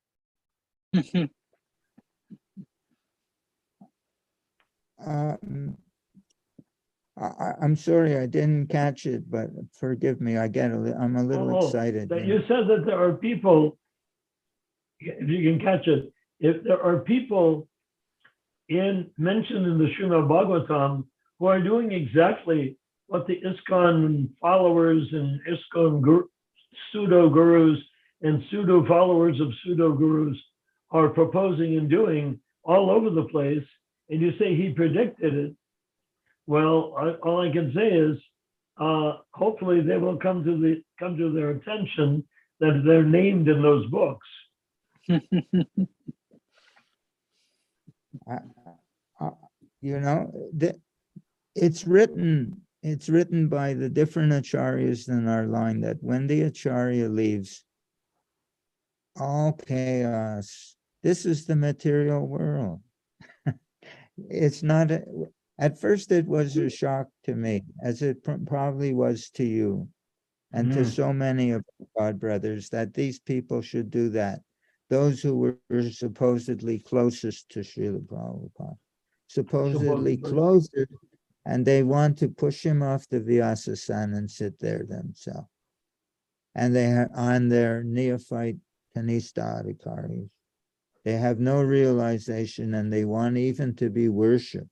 I'm sorry, I didn't catch it, but forgive me. I'm a little excited. That you said that there are people, if you can catch it, if there are people mentioned in the Srimad Bhagavatam who are doing exactly what the ISKCON followers and ISKCON pseudo gurus and pseudo followers of pseudo gurus are proposing and doing all over the place, and you say he predicted it. Well, all I can say is, hopefully they will come to their attention that they're named in those books. You know, it's written by the different acharyas in our line that when the acharya leaves, all chaos. This is the material world. It's not. At first, it was a shock to me, as it probably was to you, and to so many of God brothers, that these people should do that. Those who were supposedly closest to Srila Prabhupada, supposedly closer, and they want to push him off the Vyasa-san and sit there themselves. And they are on their neophyte Kanista Adhikaris. They have no realization and they want even to be worshipped.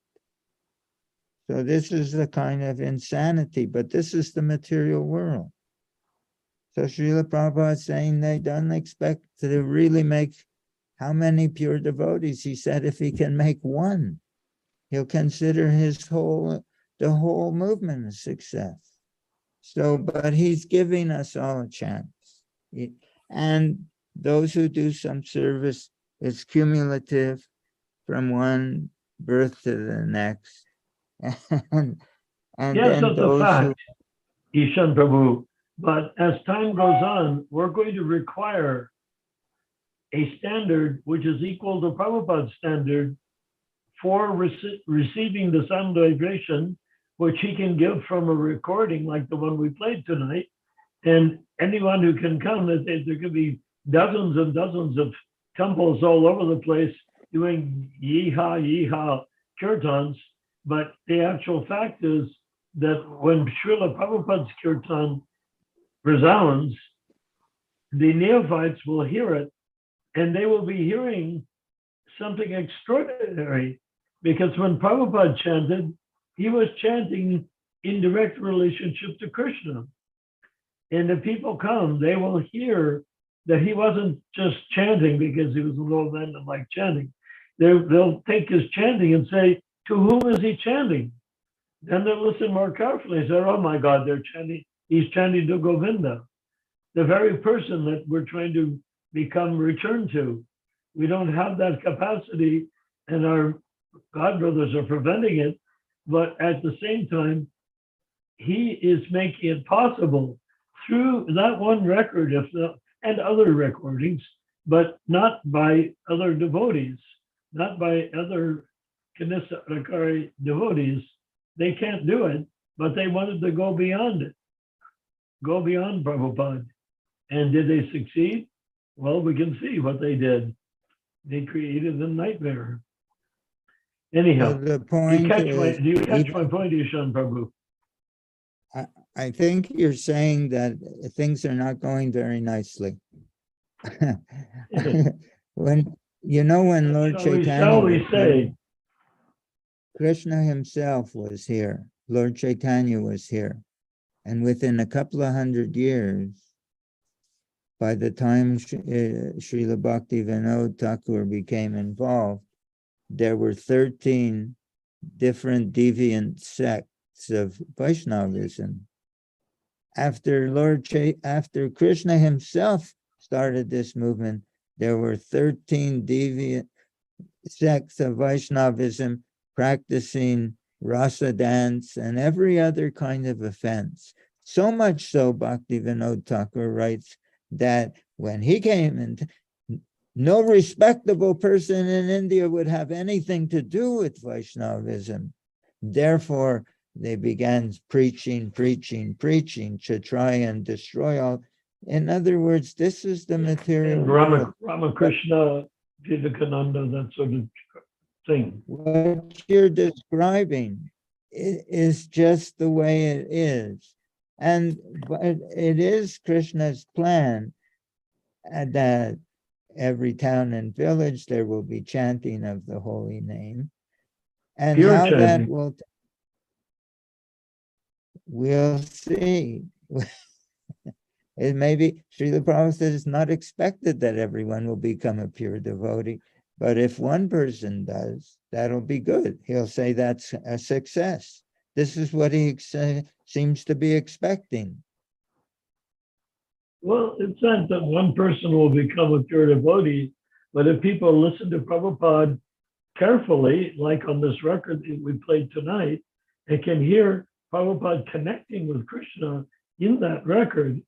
So this is the kind of insanity, but this is the material world. So Srila Prabhupada is saying they don't expect to really make how many pure devotees? He said if he can make one, he'll consider the whole movement a success. So, but he's giving us all a chance. And those who do some service, it's cumulative from one birth to the next. And yes, then that's a fact, ISHAN Prabhu. But as time goes on, we're going to require a standard which is equal to Prabhupada's standard for receiving the sound vibration, which he can give from a recording like the one we played tonight. And anyone who can come, there could be dozens and dozens of temples all over the place doing yeehaw, yeehaw kirtans. But the actual fact is that when Srila Prabhupada's kirtan resounds, the neophytes will hear it, and they will be hearing something extraordinary, because when Prabhupada chanted, he was chanting in direct relationship to Krishna. And if people come, they will hear that he wasn't just chanting because he was a little man and like chanting. They'll take his chanting and say, to whom is he chanting? Then they'll listen more carefully and say, oh my God, he's chanting to Govinda, the very person that we're trying to become returned to. We don't have that capacity, and our godbrothers are preventing it. But at the same time, he is making it possible through that one record, and other recordings, but not by other devotees, not by other Kanisa Rakari devotees. They can't do it, but they wanted to go beyond it, go beyond Prabhupada. And did they succeed? Well, we can see what they did. They created a nightmare. Anyhow, The point do you catch my point, ISHAN Prabhu? I think you're saying that things are not going very nicely. When Lord Shall we say? Krishna himself was here, Lord Chaitanya was here, and within a couple of 100 years, by the time Srila Bhakti Vinod Thakur became involved, there were 13 different deviant sects of Vaishnavism. After Krishna himself started this movement, there were 13 deviant sects of Vaishnavism practicing rasa dance and every other kind of offense. So much so, Bhakti Vinod Thakur writes that when he came in, no respectable person in India would have anything to do with Vaishnavism. Therefore, they began preaching to try and destroy all. In other words, this is the material. Ramakrishna, Vivekananda, that sort of thing. What you're describing is just the way it is. But it is Krishna's plan that every town and village there will be chanting of the holy name. And Pure how chanting. that we'll see. It may be, Srila Prabhupada says it's not expected that everyone will become a pure devotee, but if one person does, that'll be good. He'll say that's a success. This is what he seems to be expecting. Well, it's not that one person will become a pure devotee, but if people listen to Prabhupada carefully, like on this record that we played tonight, and can hear Prabhupada connecting with Krishna in that record,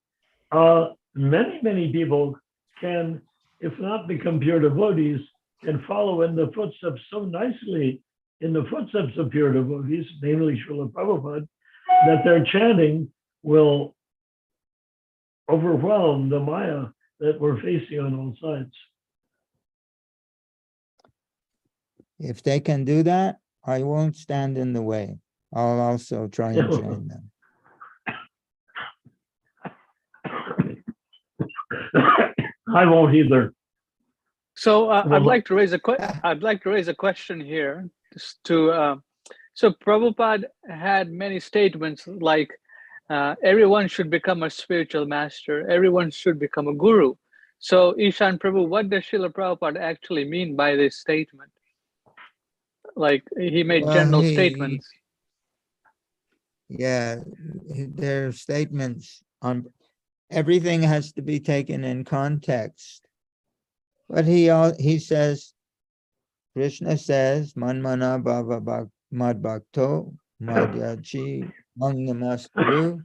many people can, if not become pure devotees, can follow in the footsteps so nicely in the footsteps of pure devotees, namely Srila Prabhupada, that their chanting will overwhelm the Maya that we're facing on all sides. If they can do that, I won't stand in the way. I'll also try and join them. I won't either. So I'd like to raise a question here. So Prabhupada had many statements like everyone should become a spiritual master, everyone should become a guru. So Ishan Prabhu, what does Srila Prabhupada actually mean by this statement? Like he made general statements. Yeah, their statements on everything has to be taken in context. But he says, Krishna says, Manmana Bhava Mad Bhakto Madhyachi Mangnamasturu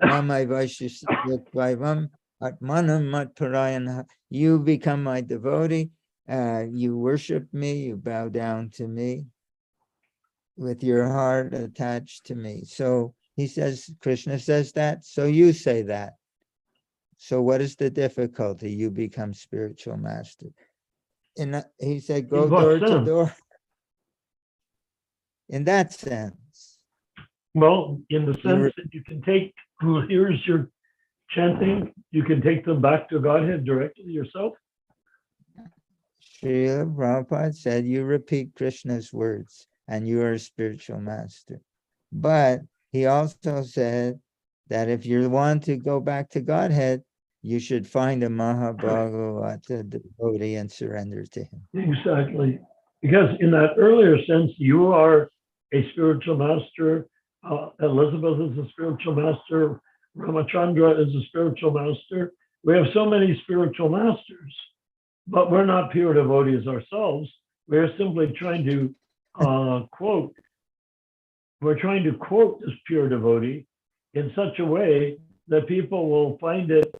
Namai Vaishishvaivam Atmanam Matparayan. You become my devotee, you worship me, you bow down to me with your heart attached to me. So he says, Krishna says that, so you say that. So what is the difficulty? You become spiritual master. And he said, go door to door. In that sense. Well, in the sense that you can take who hears your chanting, you can take them back to Godhead directly yourself. Srila Prabhupada said, you repeat Krishna's words and you are a spiritual master. But he also said that if you want to go back to Godhead, you should find a Mahabhagavata devotee and surrender to him. Exactly. Because in that earlier sense, you are a spiritual master. Elizabeth is a spiritual master. Ramachandra is a spiritual master. We have so many spiritual masters, but we're not pure devotees ourselves. We're simply trying to quote. We're trying to quote this pure devotee in such a way that people will find it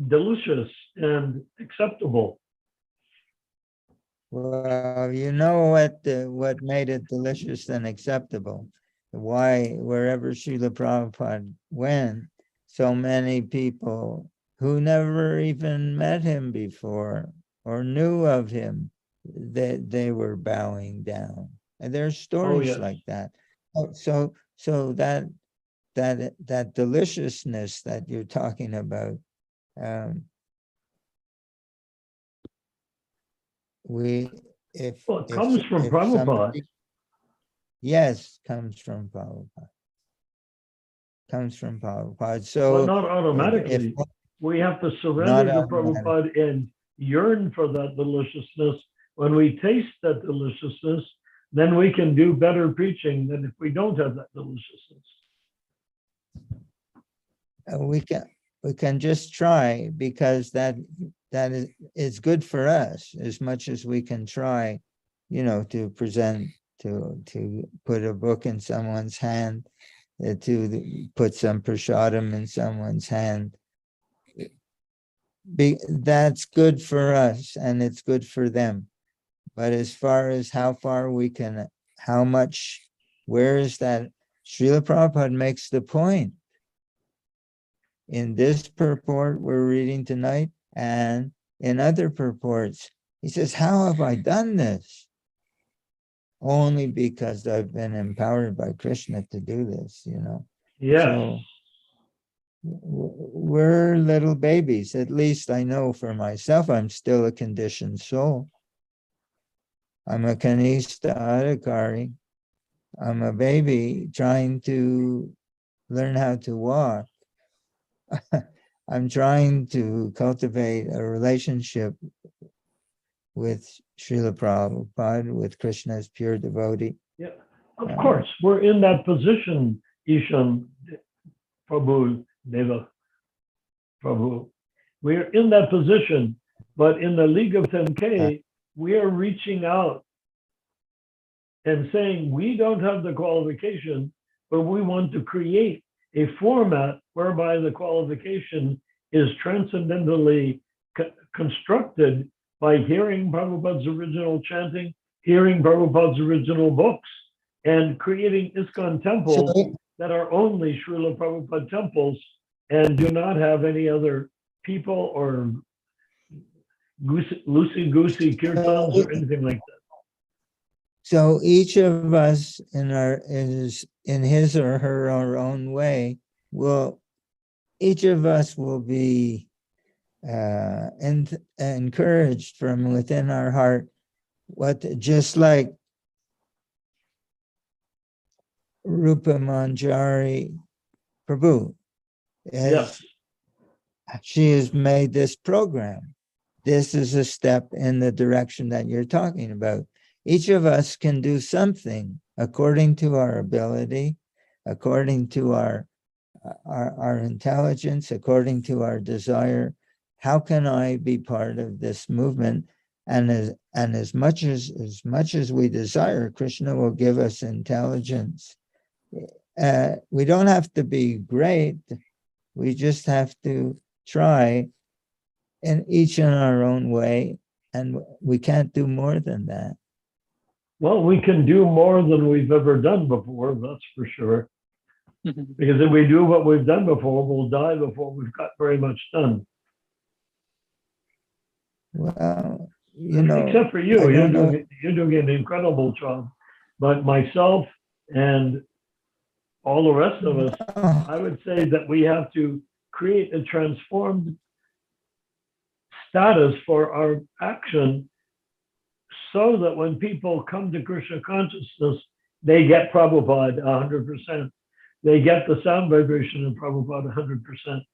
delicious and acceptable. Well, you know what made it delicious and acceptable? Why wherever Srila Prabhupada went, so many people who never even met him before or knew of him, they were bowing down. And there's stories yes. like that. So that deliciousness that you're talking about, if Well, it comes from if Prabhupada. somebody, yes, comes from Prabhupada. Comes from Prabhupada. But So not automatically. We have to surrender to Prabhupada and yearn for that deliciousness. When we taste that deliciousness, then we can do better preaching than if we don't have that deliciousness. we can just try, because that is good for us as much as we can try, to present, to put a book in someone's hand, to put some prasadam in someone's hand. That's good for us and it's good for them. But as far as how far we can, how much, where is that? Srila Prabhupada makes the point in this purport we're reading tonight and in other purports. He says, how have I done this? Only because I've been empowered by Krishna to do this, Yes. So we're little babies. At least I know for myself, I'm still a conditioned soul. I'm a kanista adhikari. I'm a baby trying to learn how to walk. I'm trying to cultivate a relationship with Srila Prabhupada, with Krishna's pure devotee. Yeah, of course, we're in that position, ISHAN, Prabhu, Deva, Prabhu. We're in that position, but in the League of 10K, we are reaching out and saying we don't have the qualification, but we want to create a format whereby the qualification is transcendentally constructed by hearing Prabhupada's original chanting, hearing Prabhupada's original books, and creating ISKCON temples that are only Srila Prabhupada temples and do not have any other people or loosey-goosey kirtans or anything like that. So each of us in his or her own way each of us will be encouraged from within our heart, just like Rupa Manjari Prabhu, Yes. she has made this program. This is a step in the direction that you're talking about. Each of us can do something according to our ability, according to our intelligence, according to our desire. How can I be part of this movement? And as much as we desire, Krishna will give us intelligence. We don't have to be great. We just have to try, and each in our own way, and we can't do more than that. Well, we can do more than we've ever done before, that's for sure. Because if we do what we've done before, we'll die before we've got very much done. Well, except for you, you're doing an incredible job. But myself and all the rest of us, I would say that we have to create a transformed status for our action so that when people come to Krishna consciousness they get Prabhupada 100%. They get the sound vibration of Prabhupada 100%.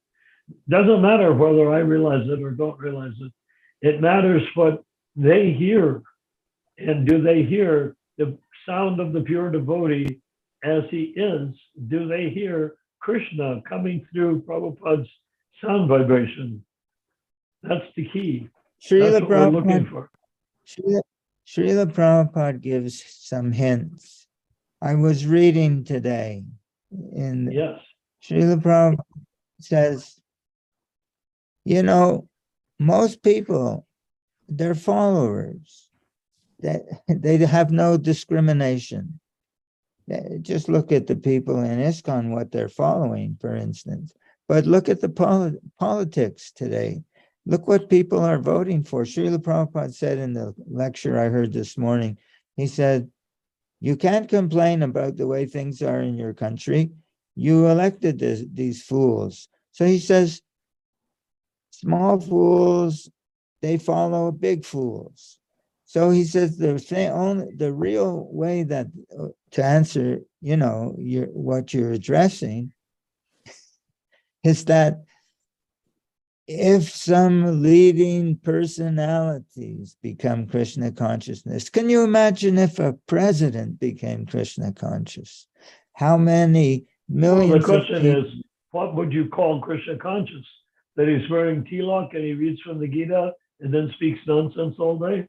Doesn't matter whether I realize it or don't realize it. It matters what they hear. And do they hear the sound of the pure devotee as he is? Do they hear Krishna coming through Prabhupada's sound vibration? That's the key. Srila That's what we're looking Prabhupada, for. Srila Prabhupada gives some hints. I was reading today in Yes. Srila Prabhupada says, you know, most people, they're followers. They have no discrimination. Just look at the people in ISKCON, what they're following, for instance. But look at the politics today. Look what people are voting for. Srila Prabhupada said in the lecture I heard this morning, he said, you can't complain about the way things are in your country. You elected these fools. So he says, small fools, they follow big fools. So he says the real way that to answer, you know, what you're addressing is that if some leading personalities become Krishna consciousness, can you imagine if a president became Krishna conscious? How many millions Well, the of question people? is, what would you call Krishna conscious? That he's wearing tilak and he reads from the Gita and then speaks nonsense all day?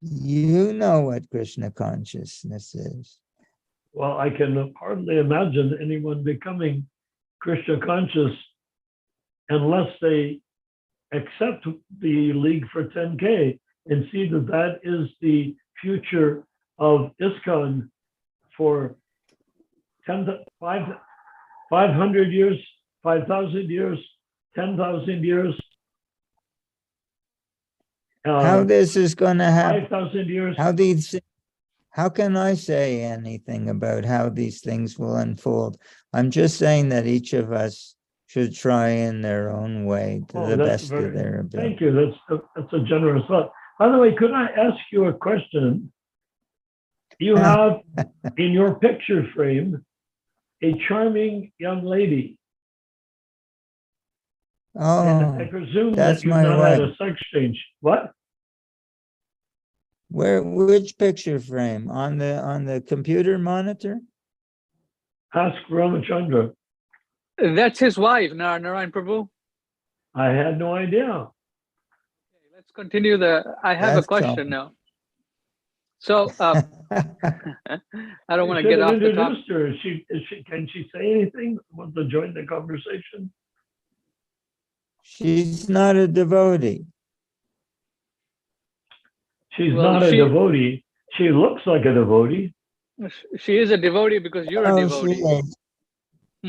You know what Krishna consciousness is. Well, I can hardly imagine anyone becoming Krishna conscious unless they accept the League for 10K and see that that is the future of ISKCON for 500 years, 5,000 years, 10,000 years. How this is going to happen? 5,000 years. How can I say anything about how these things will unfold? I'm just saying that each of us should try in their own way to the best of their ability. Thank you. That's a generous thought. By the way, could I ask you a question? You have in your picture frame a charming young lady. Oh, and I presume that's that you've my not had wife. a sex change. What? Which picture frame? On the computer monitor? Ask Ramachandra. That's his wife, Nara Narayan Prabhu. I had no idea. Let's continue I have That's a question now. So I don't want to get off the top. Her. Can she say anything? Want to join the conversation? She's not a devotee. She's not a devotee. She looks like a devotee. She is a devotee because you're a devotee.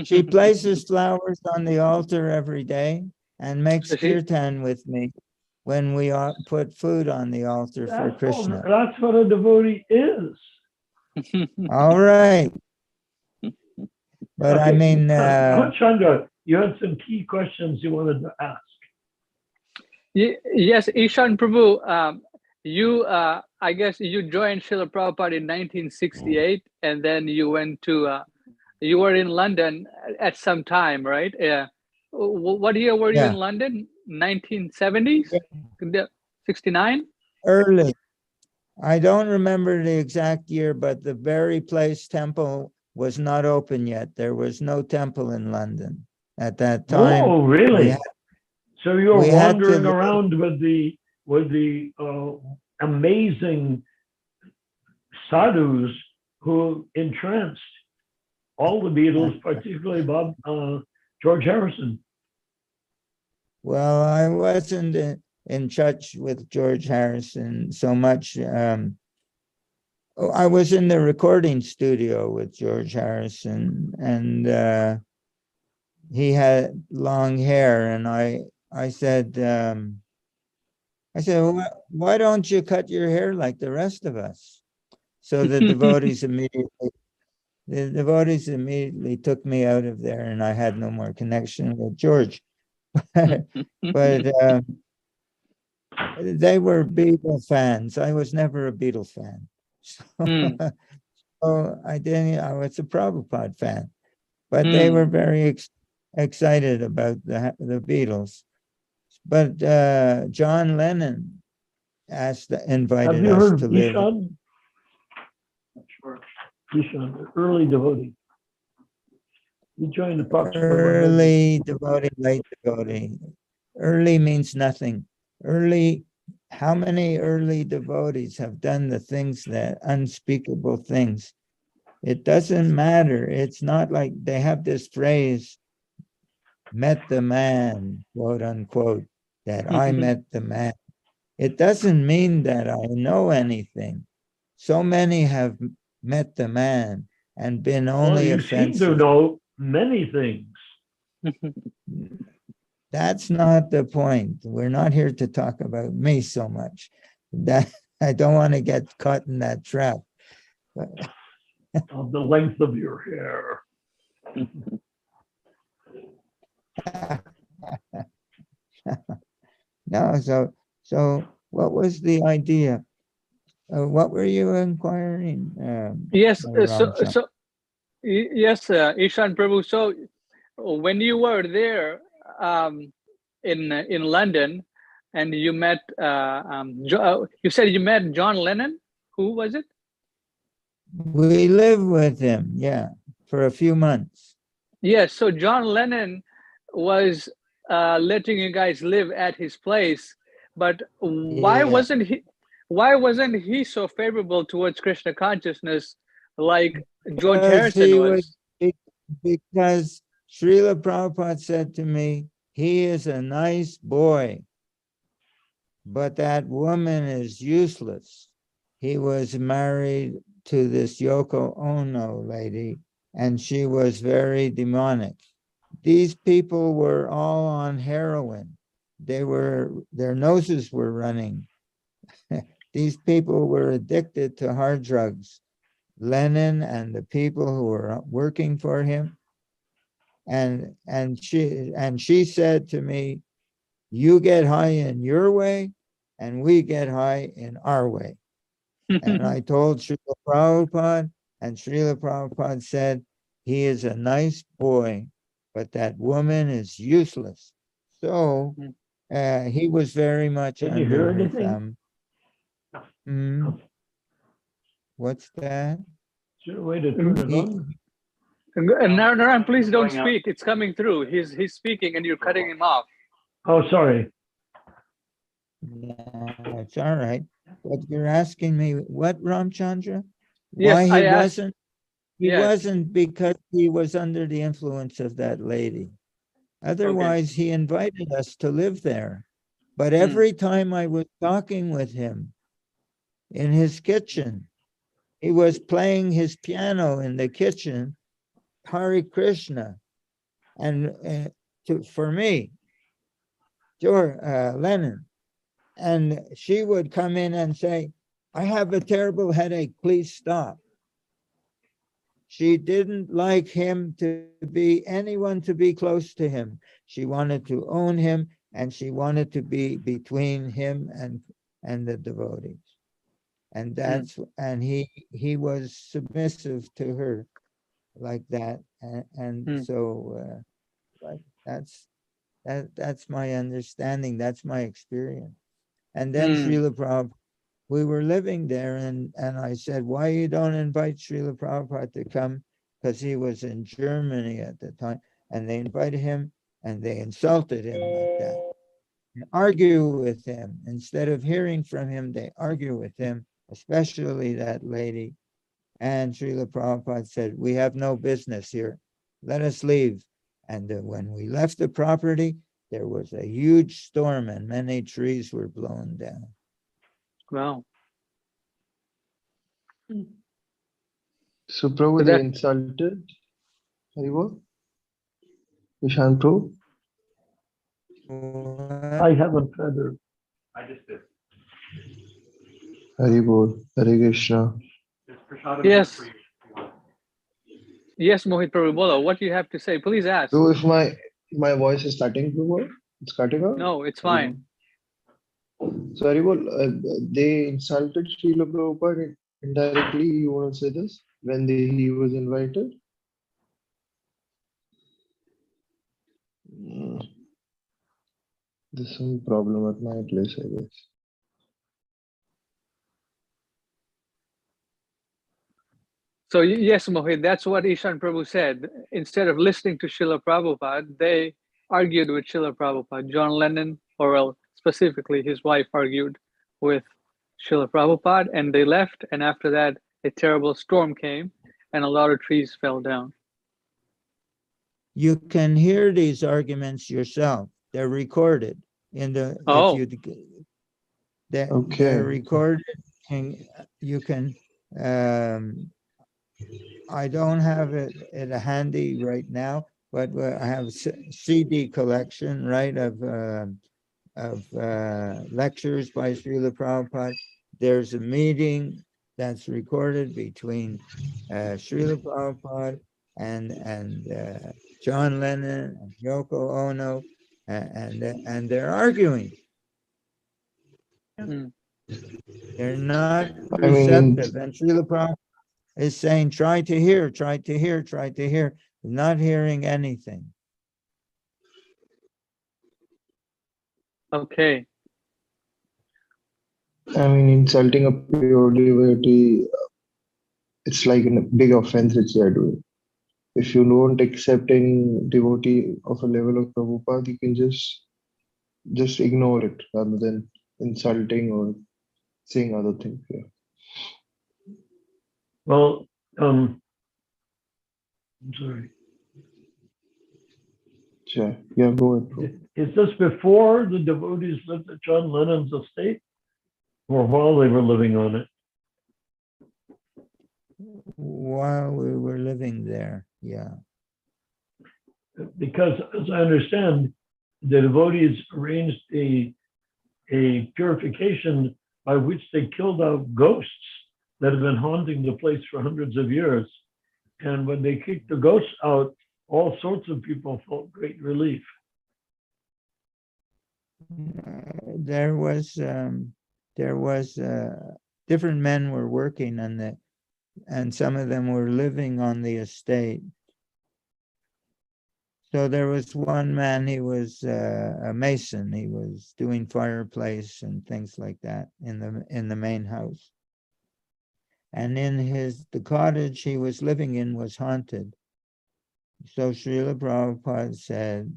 She places flowers on the altar every day and makes kirtan with me when we put food on the altar for Krishna. That's what a devotee is. All right. But okay. I mean... Chandra, you had some key questions you wanted to ask. Yes, ISHAN Prabhu, I guess you joined Srila Prabhupada in 1968, and then you went to, you were in London at some time, right? What year were you in London? 1970s? 69? Early. I don't remember the exact year, but the Berry Place temple was not open yet. There was no temple in London at that time. Oh, really? So you were wandering around with the amazing sadhus who entranced all the Beatles, particularly George Harrison. Well, I wasn't in touch with George Harrison so much. I was in the recording studio with George Harrison, and he had long hair, and I said, well, why don't you cut your hair like the rest of us? So the devotees immediately took me out of there, and I had no more connection with George. But They were Beatle fans. I was never a Beatle fan. So, so I didn't, I was a Prabhupada fan. But they were very excited about the Beatles. But John Lennon invited Have you us heard to of live. ISHAN? ISHAN, early devotee. He joined the Prabhupada. Early devotee, late devotee. Early means nothing. Early, how many early devotees have done the things that unspeakable things? It doesn't matter. It's not like they have this phrase, met the man, quote unquote, that I met the man. It doesn't mean that I know anything. So many have met the man and been only You seem to offensive. know many things. That's not the point. We're not here to talk about me so much. That I don't want to get caught in that trap. Of the length of your hair. No, so what was the idea? What were you inquiring? Yes, Ramchandra? yes, Ishan Prabhu. So when you were there in London, and you met, you said you met John Lennon. Who was it? We lived with him, yeah, for a few months. Yes. So John Lennon was letting you guys live at his place, but why Yeah. wasn't he? Why wasn't he so favorable towards Krishna consciousness like George Harrison was? Because Srila Prabhupada said to me, he is a nice boy, but that woman is useless. He was married to this Yoko Ono lady, and she was very demonic. These people were all on heroin. Their noses were running. These people were addicted to hard drugs. Lenin and the people who were working for him. And she said to me, you get high in your way, and we get high in our way. And I told Srila Prabhupada, and Srila Prabhupada said, he is a nice boy, but that woman is useless. So he was very much Did you hear under her anything? thumb. What's that? Is there a way to turn it on? Narayan, please don't speak. It's coming through. He's speaking and you're cutting him off. Oh, sorry. Yeah, it's all right. But you're asking me what, Ramchandra? Yes, Why I he asked. wasn't? He Yes. wasn't because he was under the influence of that lady. Otherwise, he invited us to live there. But every time I was talking with him in his kitchen, he was playing his piano in the kitchen, Hare Krishna. And for me, Lennon. And she would come in and say, I have a terrible headache, please stop. She didn't like him to be anyone to be close to him. She wanted to own him, and she wanted to be between him and the devotees. And that's and he was submissive to her like that. And so like that's my understanding, that's my experience. And then Srila Prabhupada, we were living there, and I said, why you don't invite Srila Prabhupada to come? Because he was in Germany at the time, and they invited him, and they insulted him like that. And argue with him. Instead of hearing from him, they argue with him, especially that lady. And Srila Prabhupada said, we have no business here. Let us leave. And when we left the property, there was a huge storm and many trees were blown down. Wow. So Prabhu, they insulted Haribo? Ishan Prabhu? I haven't feathered. I just did. Haribo, Hare Krishna. Yes. Yes, Mohit Prabhu, Bolo, what do you have to say? Please ask. So if my voice is starting to work, it's cutting out? No, it's fine. So Haribol, they insulted Srila Prabhupada indirectly. You want to say this when he was invited? Mm, There's some problem at my place, I guess. So yes, Mohit, that's what Ishan Prabhu said. Instead of listening to Srila Prabhupada, they argued with Srila Prabhupada. John Lennon, or well, specifically his wife, argued with Srila Prabhupada, and they left. And after that, a terrible storm came, and a lot of trees fell down. You can hear these arguments yourself. They're recorded in the, Oh. they're Okay. recorded, and you can, I don't have it handy right now, but I have a CD collection, right, of lectures by Srila Prabhupada. There's a meeting that's recorded between Srila Prabhupada and John Lennon and Yoko Ono, and they're arguing. Mm. They're not I mean, receptive, and Srila Prabhupada is saying, try to hear, try to hear, try to hear, not hearing anything. Okay. I mean, insulting a pure devotee, it's like a big offense which they are doing. If you don't accept any devotee of a level of Prabhupada, you can just ignore it rather than insulting or saying other things. Yeah. Well, I'm sorry. Sure. Yeah, go ahead, bro. Is this before the devotees lived at John Lennon's estate, or while they were living on it? While we were living there, yeah. Because, as I understand, the devotees arranged a purification by which they killed out ghosts that have been haunting the place for hundreds of years. And when they kicked the ghosts out, all sorts of people felt great relief. There was different men were working on that, and some of them were living on the estate. So there was one man, he was a mason. He was doing fireplace and things like that in the main house. And in the cottage he was living in was haunted. So Srila Prabhupada said,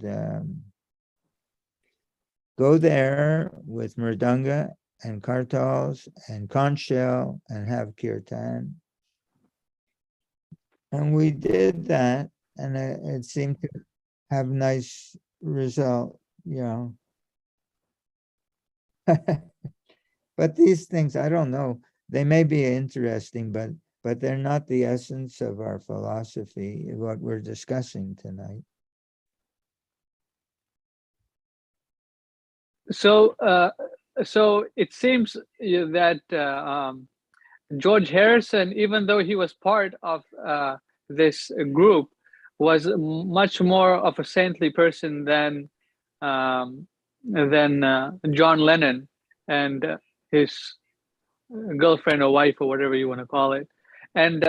go there with mridanga and kartals and conch shell and have kirtan. And we did that, and it seemed to have nice result, you know. But these things, I don't know, they may be interesting, but they're not the essence of our philosophy, what we're discussing tonight. So, so it seems that George Harrison, even though he was part of this group, was much more of a saintly person than John Lennon and his girlfriend or wife or whatever you want to call it, and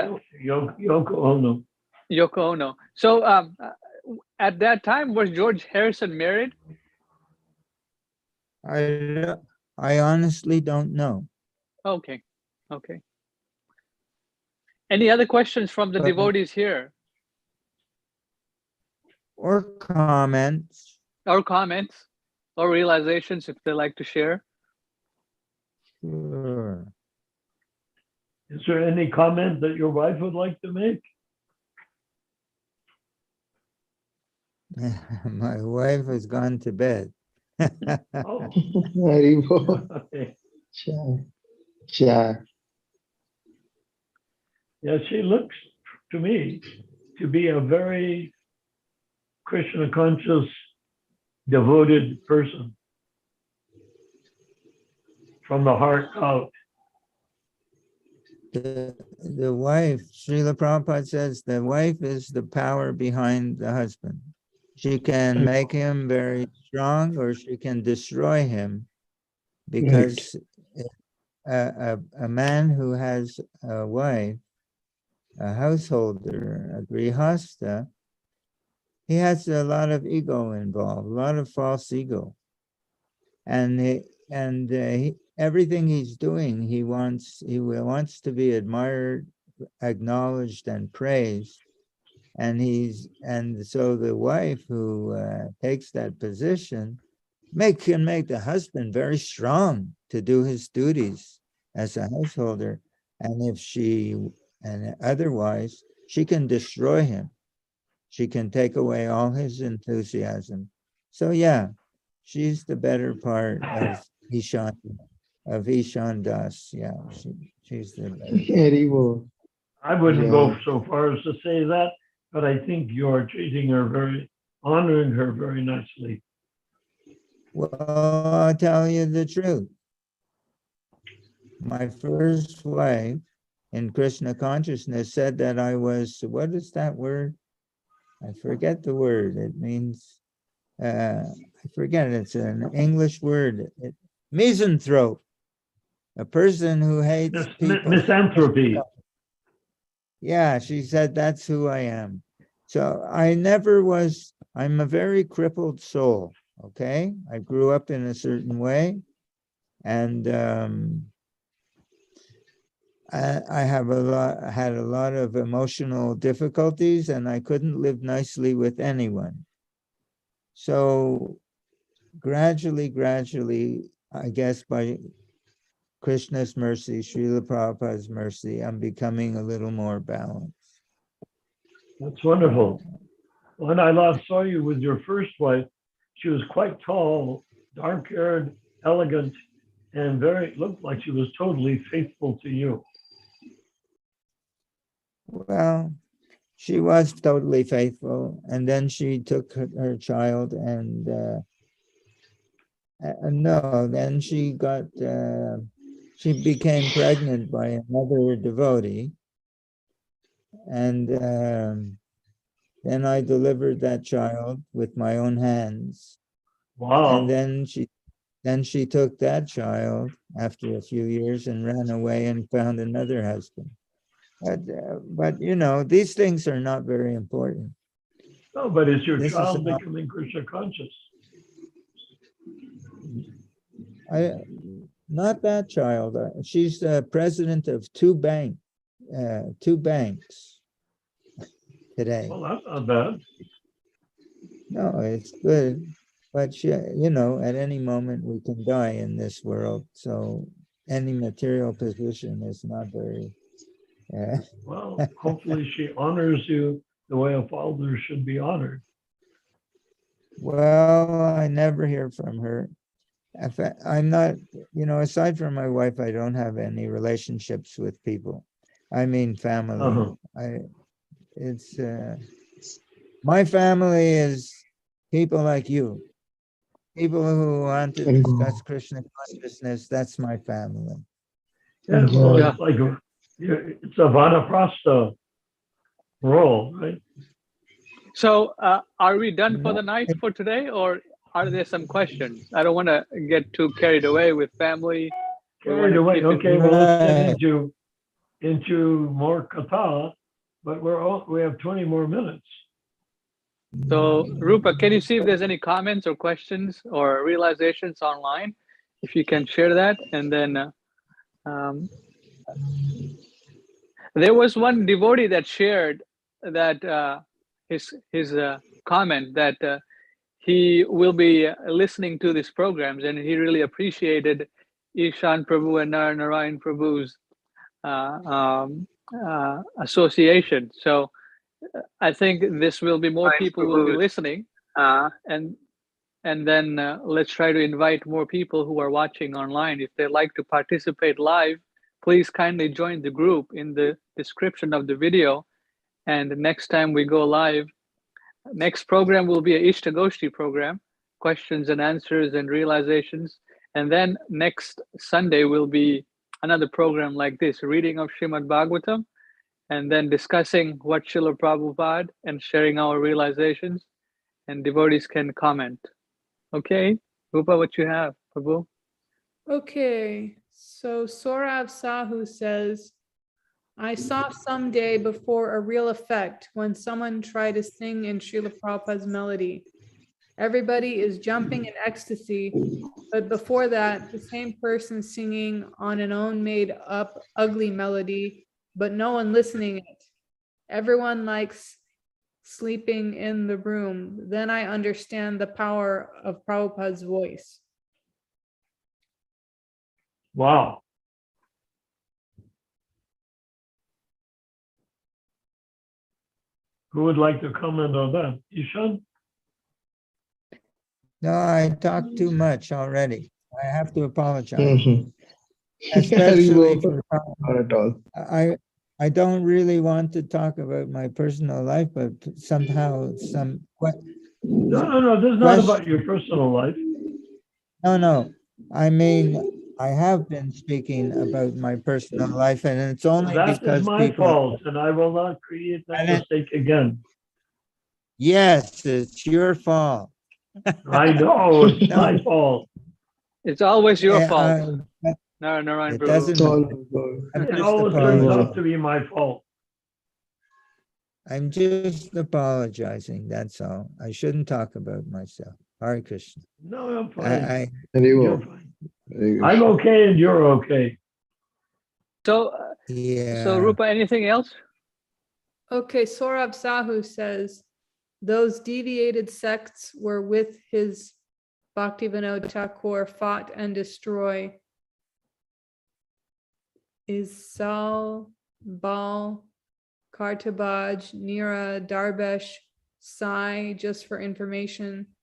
Yoko Ono. Yoko Ono. So at that time, was George Harrison married? I honestly don't know. Okay, okay. Any other questions from the devotees here? Or comments. Or comments or realizations if they like to share? Sure. Is there any comment that your wife would like to make? My wife has gone to bed. Oh, Haribol. okay. Yeah. Yeah, she looks to me to be a very Krishna conscious, devoted person from the heart out. The wife, Srila Prabhupada says, the wife is the power behind the husband. She can make him very strong or she can destroy him. because a man who has a wife, a householder, a grihasta, he has a lot of ego involved, a lot of false ego, and everything he's doing, he wants to be admired, acknowledged, and praised, and so the wife who takes that position can make the husband very strong to do his duties as a householder, and otherwise she can destroy him. She can take away all his enthusiasm. So yeah, she's the better part of ISHAN Das. Yeah, she's the better part. Anymore. I wouldn't Yeah. go so far as to say that, but I think you're treating her honoring her very nicely. Well, I'll tell you the truth. My first wife in Krishna consciousness said that I was, what is that word? I forget the word. It means, I forget, it's an English word. Misanthrope, a person who hates people. Misanthropy. Yeah, she said that's who I am. So I'm a very crippled soul, okay? I grew up in a certain way, and I had a lot of emotional difficulties, and I couldn't live nicely with anyone. So gradually, I guess by Krishna's mercy, Srila Prabhupada's mercy, I'm becoming a little more balanced. That's wonderful. When I last saw you with your first wife, she was quite tall, dark-haired, elegant, and looked like she was totally faithful to you. Well, she was totally faithful, and then she took her child, and then she became pregnant by another devotee, and then I delivered that child with my own hands. Wow. And then she took that child after a few years and ran away and found another husband. But you know, these things are not very important. No, but is your This child is not- becoming Krishna conscious? Not that child. She's the president of two banks today. Well, that's not bad. No, it's good. But she, you know, at any moment we can die in this world. So any material position is not very. Well, hopefully she honors you the way a father should be honored. Well, I never hear from her. In fact, I'm not, you know, aside from my wife, I don't have any relationships with people. I mean, family. My family is people like you, people who want to discuss Krishna consciousness. That's my family. Yeah, well, Yeah. it's like it's a vanaprastha role, right? So are we done for the night for today, or are there some questions? I don't want to get too carried away with family. Carried away. Okay, well, let's get into more katha, but we have 20 more minutes. So Rupa, can you see if there's any comments or questions or realizations online? If you can share that. And then there was one devotee that shared that his comment that he will be listening to these programs, and he really appreciated ISHAN Prabhu and NARA NARAYAN Prabhu's association. So I think this will be more people will be listening, and then let's try to invite more people who are watching online. If they'd like to participate live, please kindly join the group in the description of the video. And next time we go live, next program will be a Ishtagoshti program, questions and answers and realizations. And then next Sunday will be another program like this, reading of Srimad Bhagavatam, and then discussing what Srila Prabhupada and sharing our realizations, and devotees can comment. Okay, Rupa, what you have, Prabhu? Okay, so Sorav Sahu says, I saw someday before a real effect when someone tried to sing in Srila Prabhupada's melody. Everybody is jumping in ecstasy, but before that, the same person singing on an own made up ugly melody, but no one listening it. Everyone likes sleeping in the room. Then I understand the power of Prabhupada's voice. Wow. Who would like to comment on that? ISHAN? No, I talked too much already. I have to apologize, Mhm. especially Haribo, for not at all. I don't really want to talk about my personal life, but somehow No. This is not about your personal life. no. I mean, I have been speaking about my personal life, and it's only That is because my people. fault, and I will not create that And it- mistake again. Yes, it's your fault. I know it's No. my fault. It's always your Eh, fault. but Nara Narayan it Prabhu. doesn't. It's all I'm It just always turns Haribo. out to be my fault. I'm just apologizing. That's all. I shouldn't talk about myself. Hare Krishna. No, I'm fine. You're Haribo. fine. Hare I'm Krishna. okay and you're okay. So, Yeah. Rupa, anything else? Okay, Sorav Sahu says, those deviated sects were with his Bhaktivinoda Thakur fought and destroy Isal, Bal, Kartabaj, Nira, Darbesh, Sai, just for information.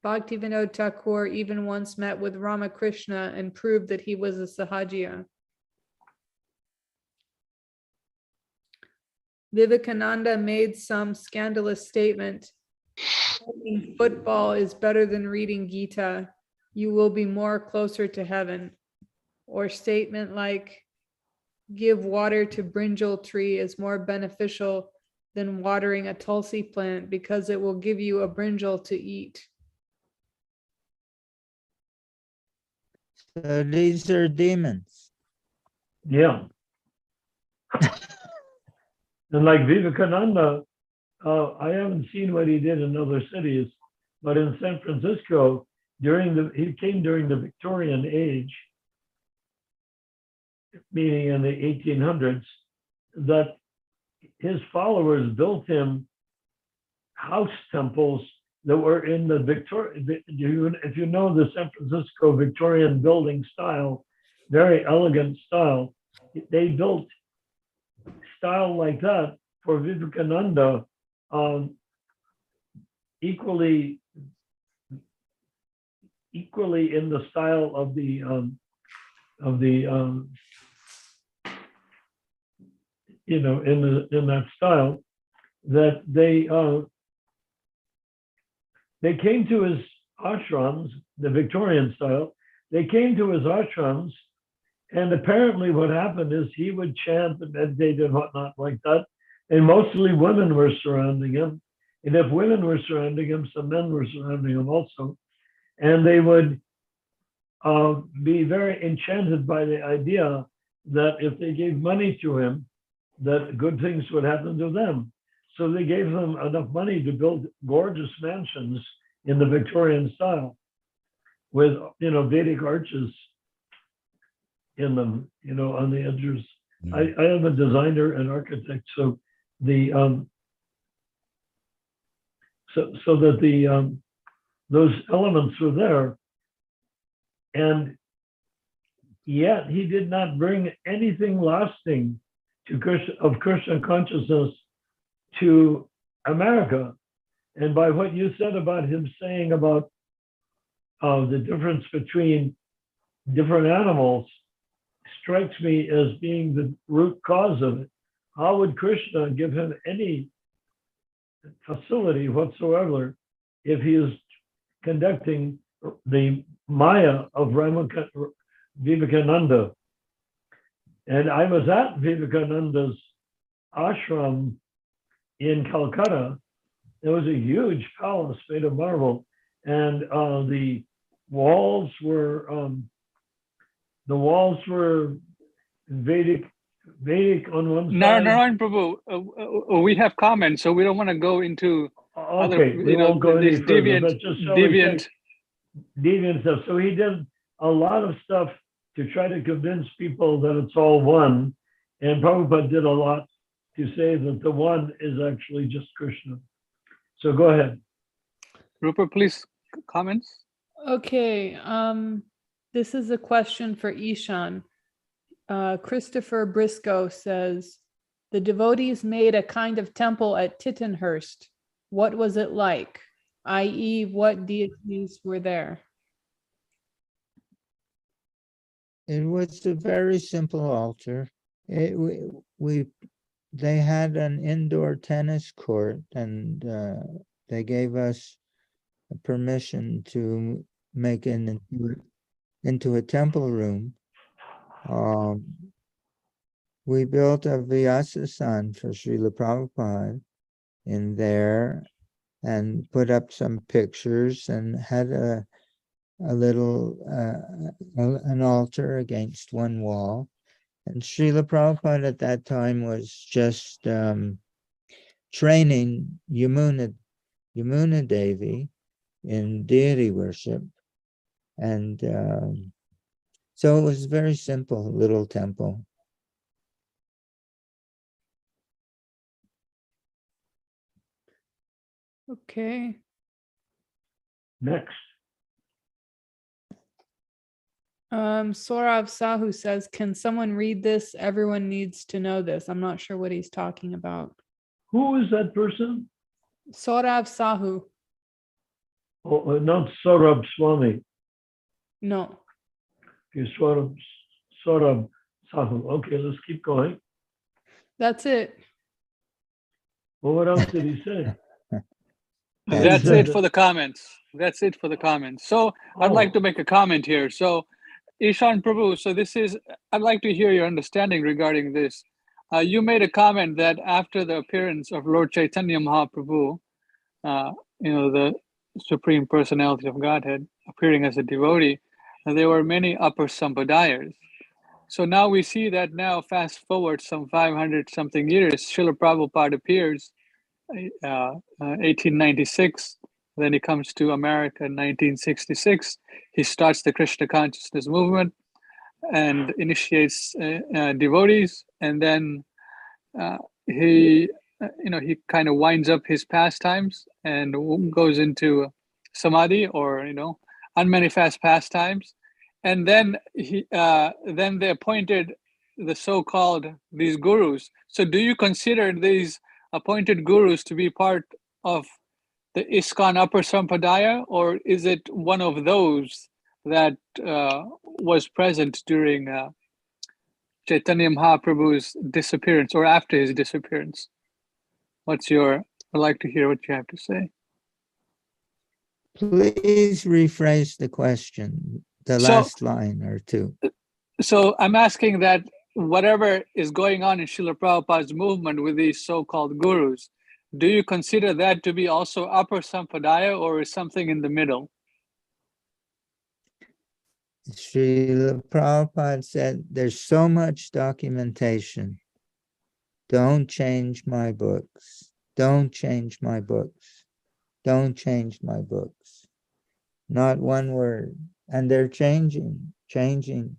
Bhaktivinoda Thakur even once met with Ramakrishna and proved that he was a Sahajiya. Vivekananda made some scandalous statement. Playing football is better than reading Gita. You will be more closer to heaven. Or statement like, give water to brinjal tree is more beneficial than watering a tulsi plant because it will give you a brinjal to eat. So these are demons. Yeah. And like Vivekananda, I haven't seen what he did in other cities, but in San Francisco, he came during the Victorian age, meaning in the 1800s, that his followers built him house temples that were in the if you know the San Francisco Victorian building style, very elegant style, they built style like that for Vivekananda, equally in the style of the in that style, that they came to his ashrams, the Victorian style. They came to his ashrams, and apparently what happened is he would chant and meditate and whatnot like that, and mostly women were surrounding him. And if women were surrounding him, some men were surrounding him also. And they would be very enchanted by the idea that if they gave money to him, that good things would happen to them. So they gave them enough money to build gorgeous mansions in the Victorian style with, Vedic arches in them, on the edges. I am a designer and architect, so the so that the those elements were there, and yet he did not bring anything lasting to Krishna consciousness to America. And by what you said about him saying about the difference between different animals, strikes me as being the root cause of it. How would Krishna give him any facility whatsoever if he is conducting the Maya of Vivekananda? And I was at Vivekananda's ashram in Calcutta. There was a huge palace made of marble, and the walls were The walls were Vedic on one Nara side. Narayan Prabhu, we have comments, so we don't want to go into other, Okay, we won't go any these further, but just shall we deviant. say, deviant stuff. So he did a lot of stuff to try to convince people that it's all one. And Prabhupada did a lot to say that the one is actually just Krishna. So go ahead. Rupa, please, comments? Okay, this is a question for ISHAN. Christopher Briscoe says, the devotees made a kind of temple at Tittenhurst. What was it like? I.e., what deities were there? It was a very simple altar. They had an indoor tennis court, and they gave us permission to make it into a temple room. We built a Vyasasan for Srila Prabhupada in there and put up some pictures and had a little an altar against one wall. And Srila Prabhupada at that time was just training Yamuna Devi in deity worship. And so it was a very simple little temple. Okay. Next. Saurav Sahu says, can someone read this? Everyone needs to know this. I'm not sure what he's talking about. Who is that person? Saurav Sahu. Oh, not Saurabh Swami. No. Okay, Saurabh Sahu. Okay, let's keep going. That's it. Well, what else did he say? That's it for the comments. That's it for the comments. So I'd like to Oh, make a comment here. So Ishan Prabhu, so I'd like to hear your understanding regarding this. You made a comment that after the appearance of Lord Chaitanya Mahaprabhu, the Supreme Personality of Godhead, appearing as a devotee, there were many upper sampradayas. So now we see that now, fast forward some 500 something years, Srila Prabhupada appears 1896. Then he comes to America in 1966. He starts the Krishna consciousness movement and initiates devotees. And then he kind of winds up his pastimes and goes into samadhi, or unmanifest pastimes. And then then they appointed the so-called these gurus. So do you consider these appointed gurus to be part of the ISKCON upper sampradaya, or is it one of those that was present during Chaitanya Mahaprabhu's disappearance or after his disappearance? I'd like to hear what you have to say. Please rephrase the question, the last line or two. So I'm asking that whatever is going on in Srila Prabhupada's movement with these so-called gurus, do you consider that to be also upper sampradaya, or is something in the middle? Srila Prabhupada said, there's so much documentation. Don't change my books. Don't change my books. Don't change my books. Not one word. And they're changing,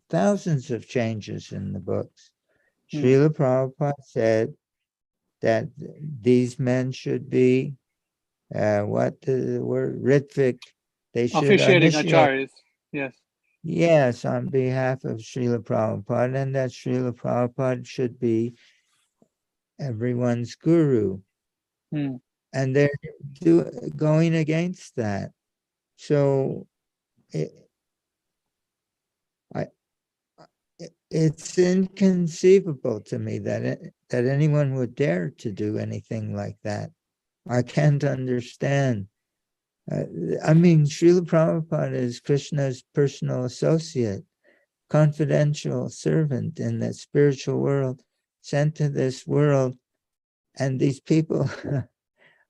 thousands of changes in the books. Srila Prabhupada said that these men should be, what the word, Ritvik, they should Officiating initiate. acharyas, yes. Yes, on behalf of Srila Prabhupada, and that Srila Prabhupada should be everyone's guru. And they're going against that. So it's inconceivable to me that anyone would dare to do anything like that. I can't understand. Srila Prabhupada is Krishna's personal associate, confidential servant in the spiritual world, sent to this world, and these people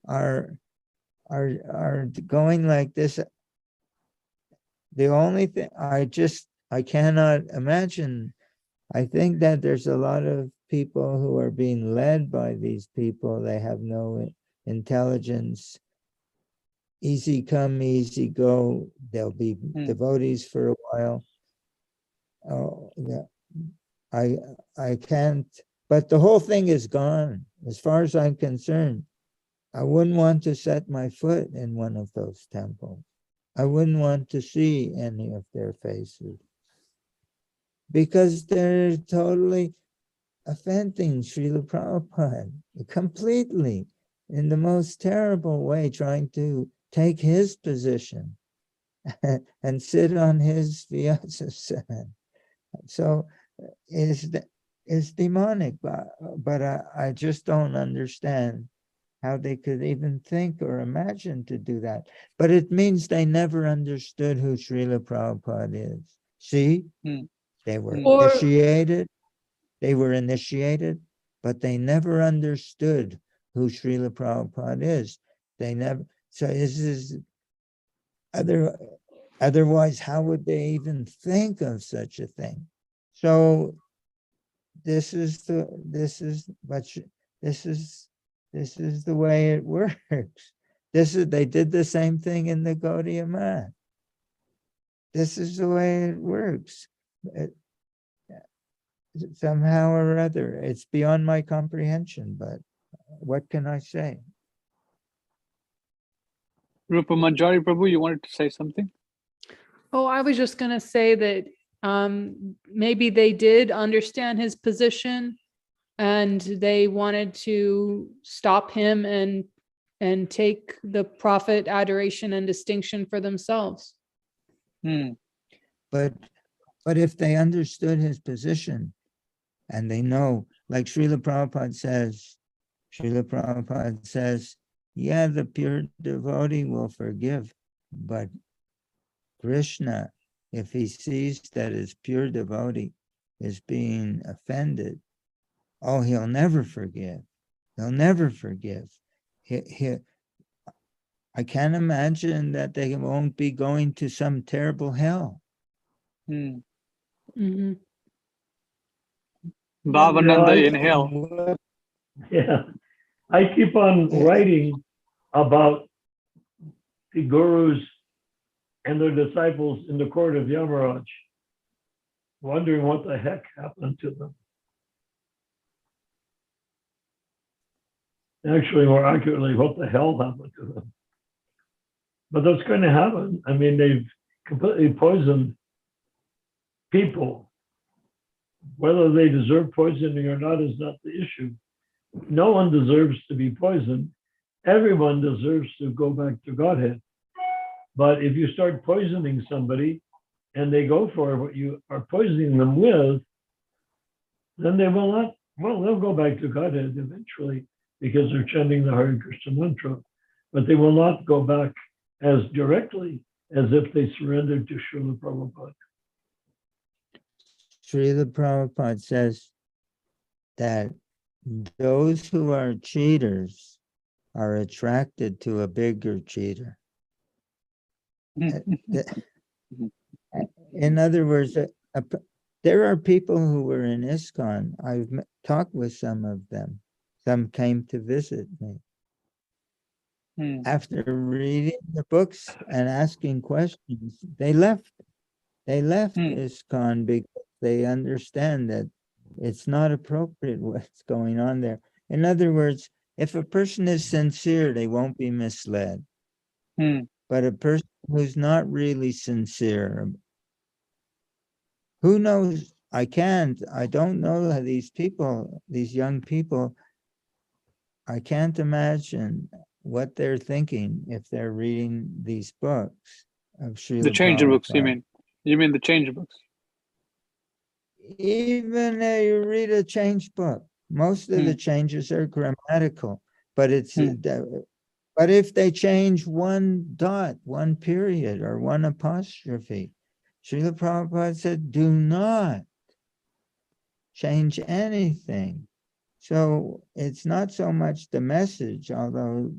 are going like this. The only thing, I just I cannot imagine. I think that there's a lot of people who are being led by these people. They have no intelligence. Easy come, easy go. They'll be devotees for a while. Oh, yeah. I can't, but the whole thing is gone. As far as I'm concerned, I wouldn't want to set my foot in one of those temples. I wouldn't want to see any of their faces because they're totally offending Srila Prabhupada completely in the most terrible way, trying to take his position and sit on his Vyasa. So it's demonic, but I just don't understand how they could even think or imagine to do that. But it means they never understood who Srila Prabhupada is. See, they were initiated, but they never understood who Srila Prabhupada is. They never, so this is otherwise, how would they even think of such a thing? So this is the way it works. They did the same thing in the Gaudiya Math. This is the way it works. Somehow or other, it's beyond my comprehension, but what can I say? Rupa Manjari Prabhu, you wanted to say something? Oh, I was just going to say that maybe they did understand his position and they wanted to stop him and take the profit, adoration, and distinction for themselves. But if they understood his position and they know, like Srila Prabhupada says, yeah, the pure devotee will forgive, but Krishna, if he sees that his pure devotee is being offended, oh, he'll never forgive. He'll never forgive. I can't imagine that they won't be going to some terrible hell. Bhavananda in hell. Yeah, I keep on writing about the gurus and their disciples in the court of Yamaraj, wondering what the heck happened to them. Actually, more accurately, what the hell happened to them. But that's going to happen. I mean, they've completely poisoned people. Whether they deserve poisoning or not is not the issue. No one deserves to be poisoned. Everyone deserves to go back to Godhead. But if you start poisoning somebody and they go for what you are poisoning them with, then they will not, well, they'll go back to Godhead eventually because they're chanting the Hare Krishna mantra. But they will not go back as directly as if they surrendered to Srila Prabhupada. Srila Prabhupada says that those who are cheaters are attracted to a bigger cheater. In other words, there are people who were in ISHAN. I've talked with some of them. Some came to visit me. After reading the books and asking questions, they left. They left ISHAN because they understand that it's not appropriate what's going on there. In other words, if a person is sincere, they won't be misled. But a person who's not really sincere, who knows? I don't know how these people, these young people, I can't imagine what they're thinking if they're reading these books of Srila The changer books, you Prabhupada. mean? You mean the changer books? Even you read a change book, most of the changes are grammatical, but it's but if they change one dot, one period, or one apostrophe, Srila Prabhupada said, do not change anything. So it's not so much the message, although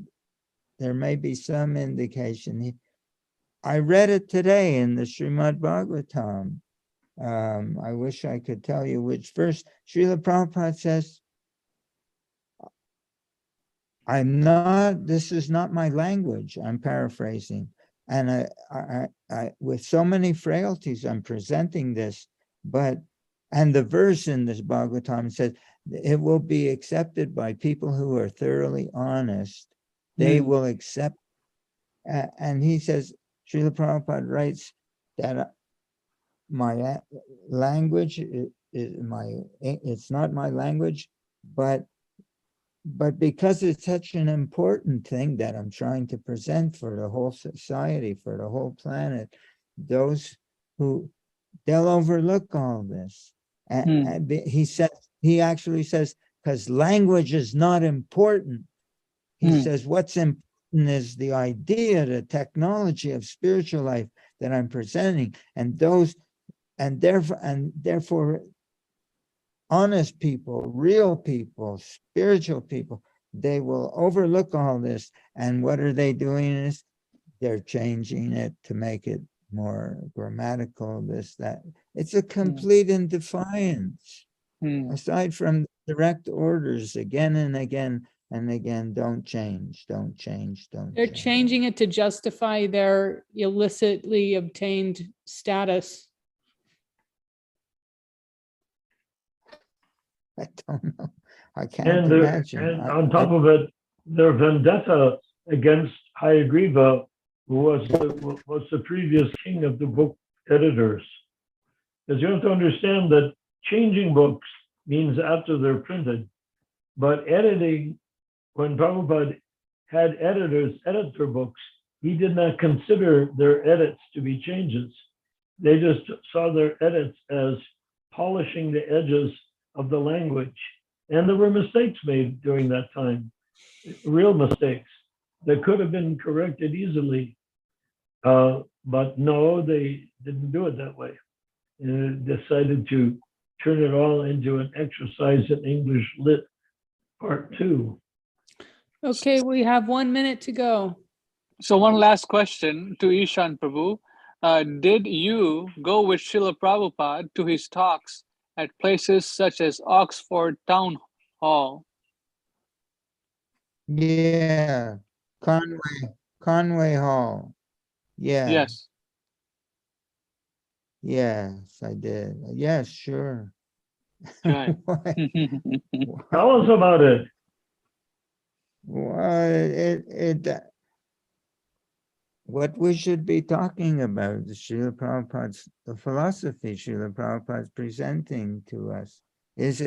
there may be some indication. I read it today in the Srimad Bhagavatam. I wish I could tell you which verse. Srila Prabhupada says, this is not my language, I'm paraphrasing. And I with so many frailties, I'm presenting this, and the verse in this Bhagavatam says, it will be accepted by people who are thoroughly honest. They will accept, and he says, Srila Prabhupada writes that my language it's not my language, but because it's such an important thing that I'm trying to present for the whole society, for the whole planet, those who, they'll overlook all this. And he actually says, because language is not important. He says, what's important is the idea, the technology of spiritual life that I'm presenting, and therefore honest people, real people, spiritual people, they will overlook all this. And what are they doing? Is they're changing it to make it more grammatical, this, that. It's a complete in defiance. Aside from direct orders again and again and again, don't change, don't change, don't They're change. changing it to justify their illicitly obtained status. I don't know. I can't And imagine. on top of it, their vendetta against Hayagriva, who was the previous king of the book editors. Because you have to understand that changing books means after they're printed, but editing, when Prabhupada had editors edit their books, he did not consider their edits to be changes. They just saw their edits as polishing the edges of the language. And there were mistakes made during that time, real mistakes that could have been corrected easily. But no, they didn't do it that way. And decided to turn it all into an exercise in English Lit Part 2. Okay, we have 1 minute to go. So one last question to Ishan Prabhu. Did you go with Srila Prabhupada to his talks at places such as Oxford Town Hall? Yeah, Conway Hall. Yeah. Yes. Yes, I did. Yes, sure. Right. Why? Tell us about it. Well, what we should be talking about is Srila Prabhupada's, the philosophy Srila Prabhupada's presenting to us. It's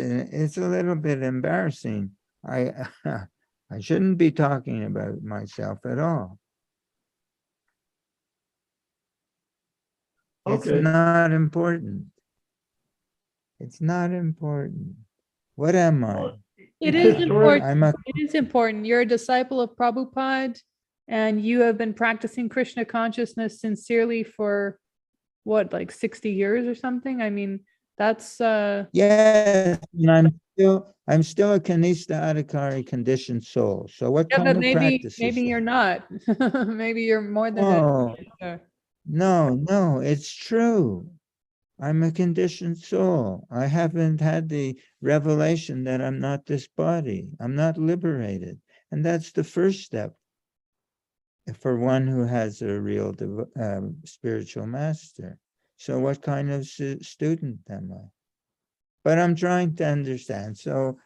a little bit embarrassing. I shouldn't be talking about myself at all. It's Okay. not important. It's not important. What am I? Well, It it's is historic. important. It is important. You're a disciple of Prabhupada, and you have been practicing Krishna consciousness sincerely for what, like 60 years or something? I mean, that's Yes, and I'm still a Kanista Adhikari conditioned soul. So what yeah, kind but of practice maybe is you're not. Maybe you're more than that? No, it's true. I'm a conditioned soul. I haven't had the revelation that I'm not this body. I'm not liberated. And that's the first step for one who has a real spiritual master. So what kind of student am I? But I'm trying to understand. So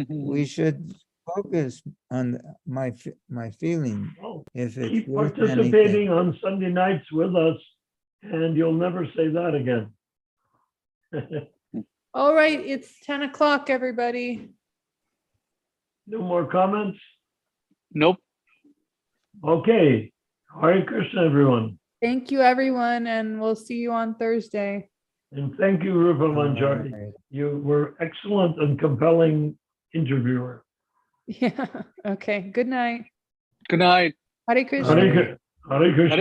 we should focus on my feeling. Well, If it's keep worth participating anything. on Sunday nights with us, and you'll never say that again. all right, it's 10 o'clock, everybody. No more comments? Nope. Okay. Hare Krishna, everyone. Thank you, everyone, and we'll see you on Thursday. And thank you, Rupa Manjari. Alright. You were excellent and compelling interviewer. Yeah. Okay. Good night. Good night. Hare Krishna. Hare Krishna.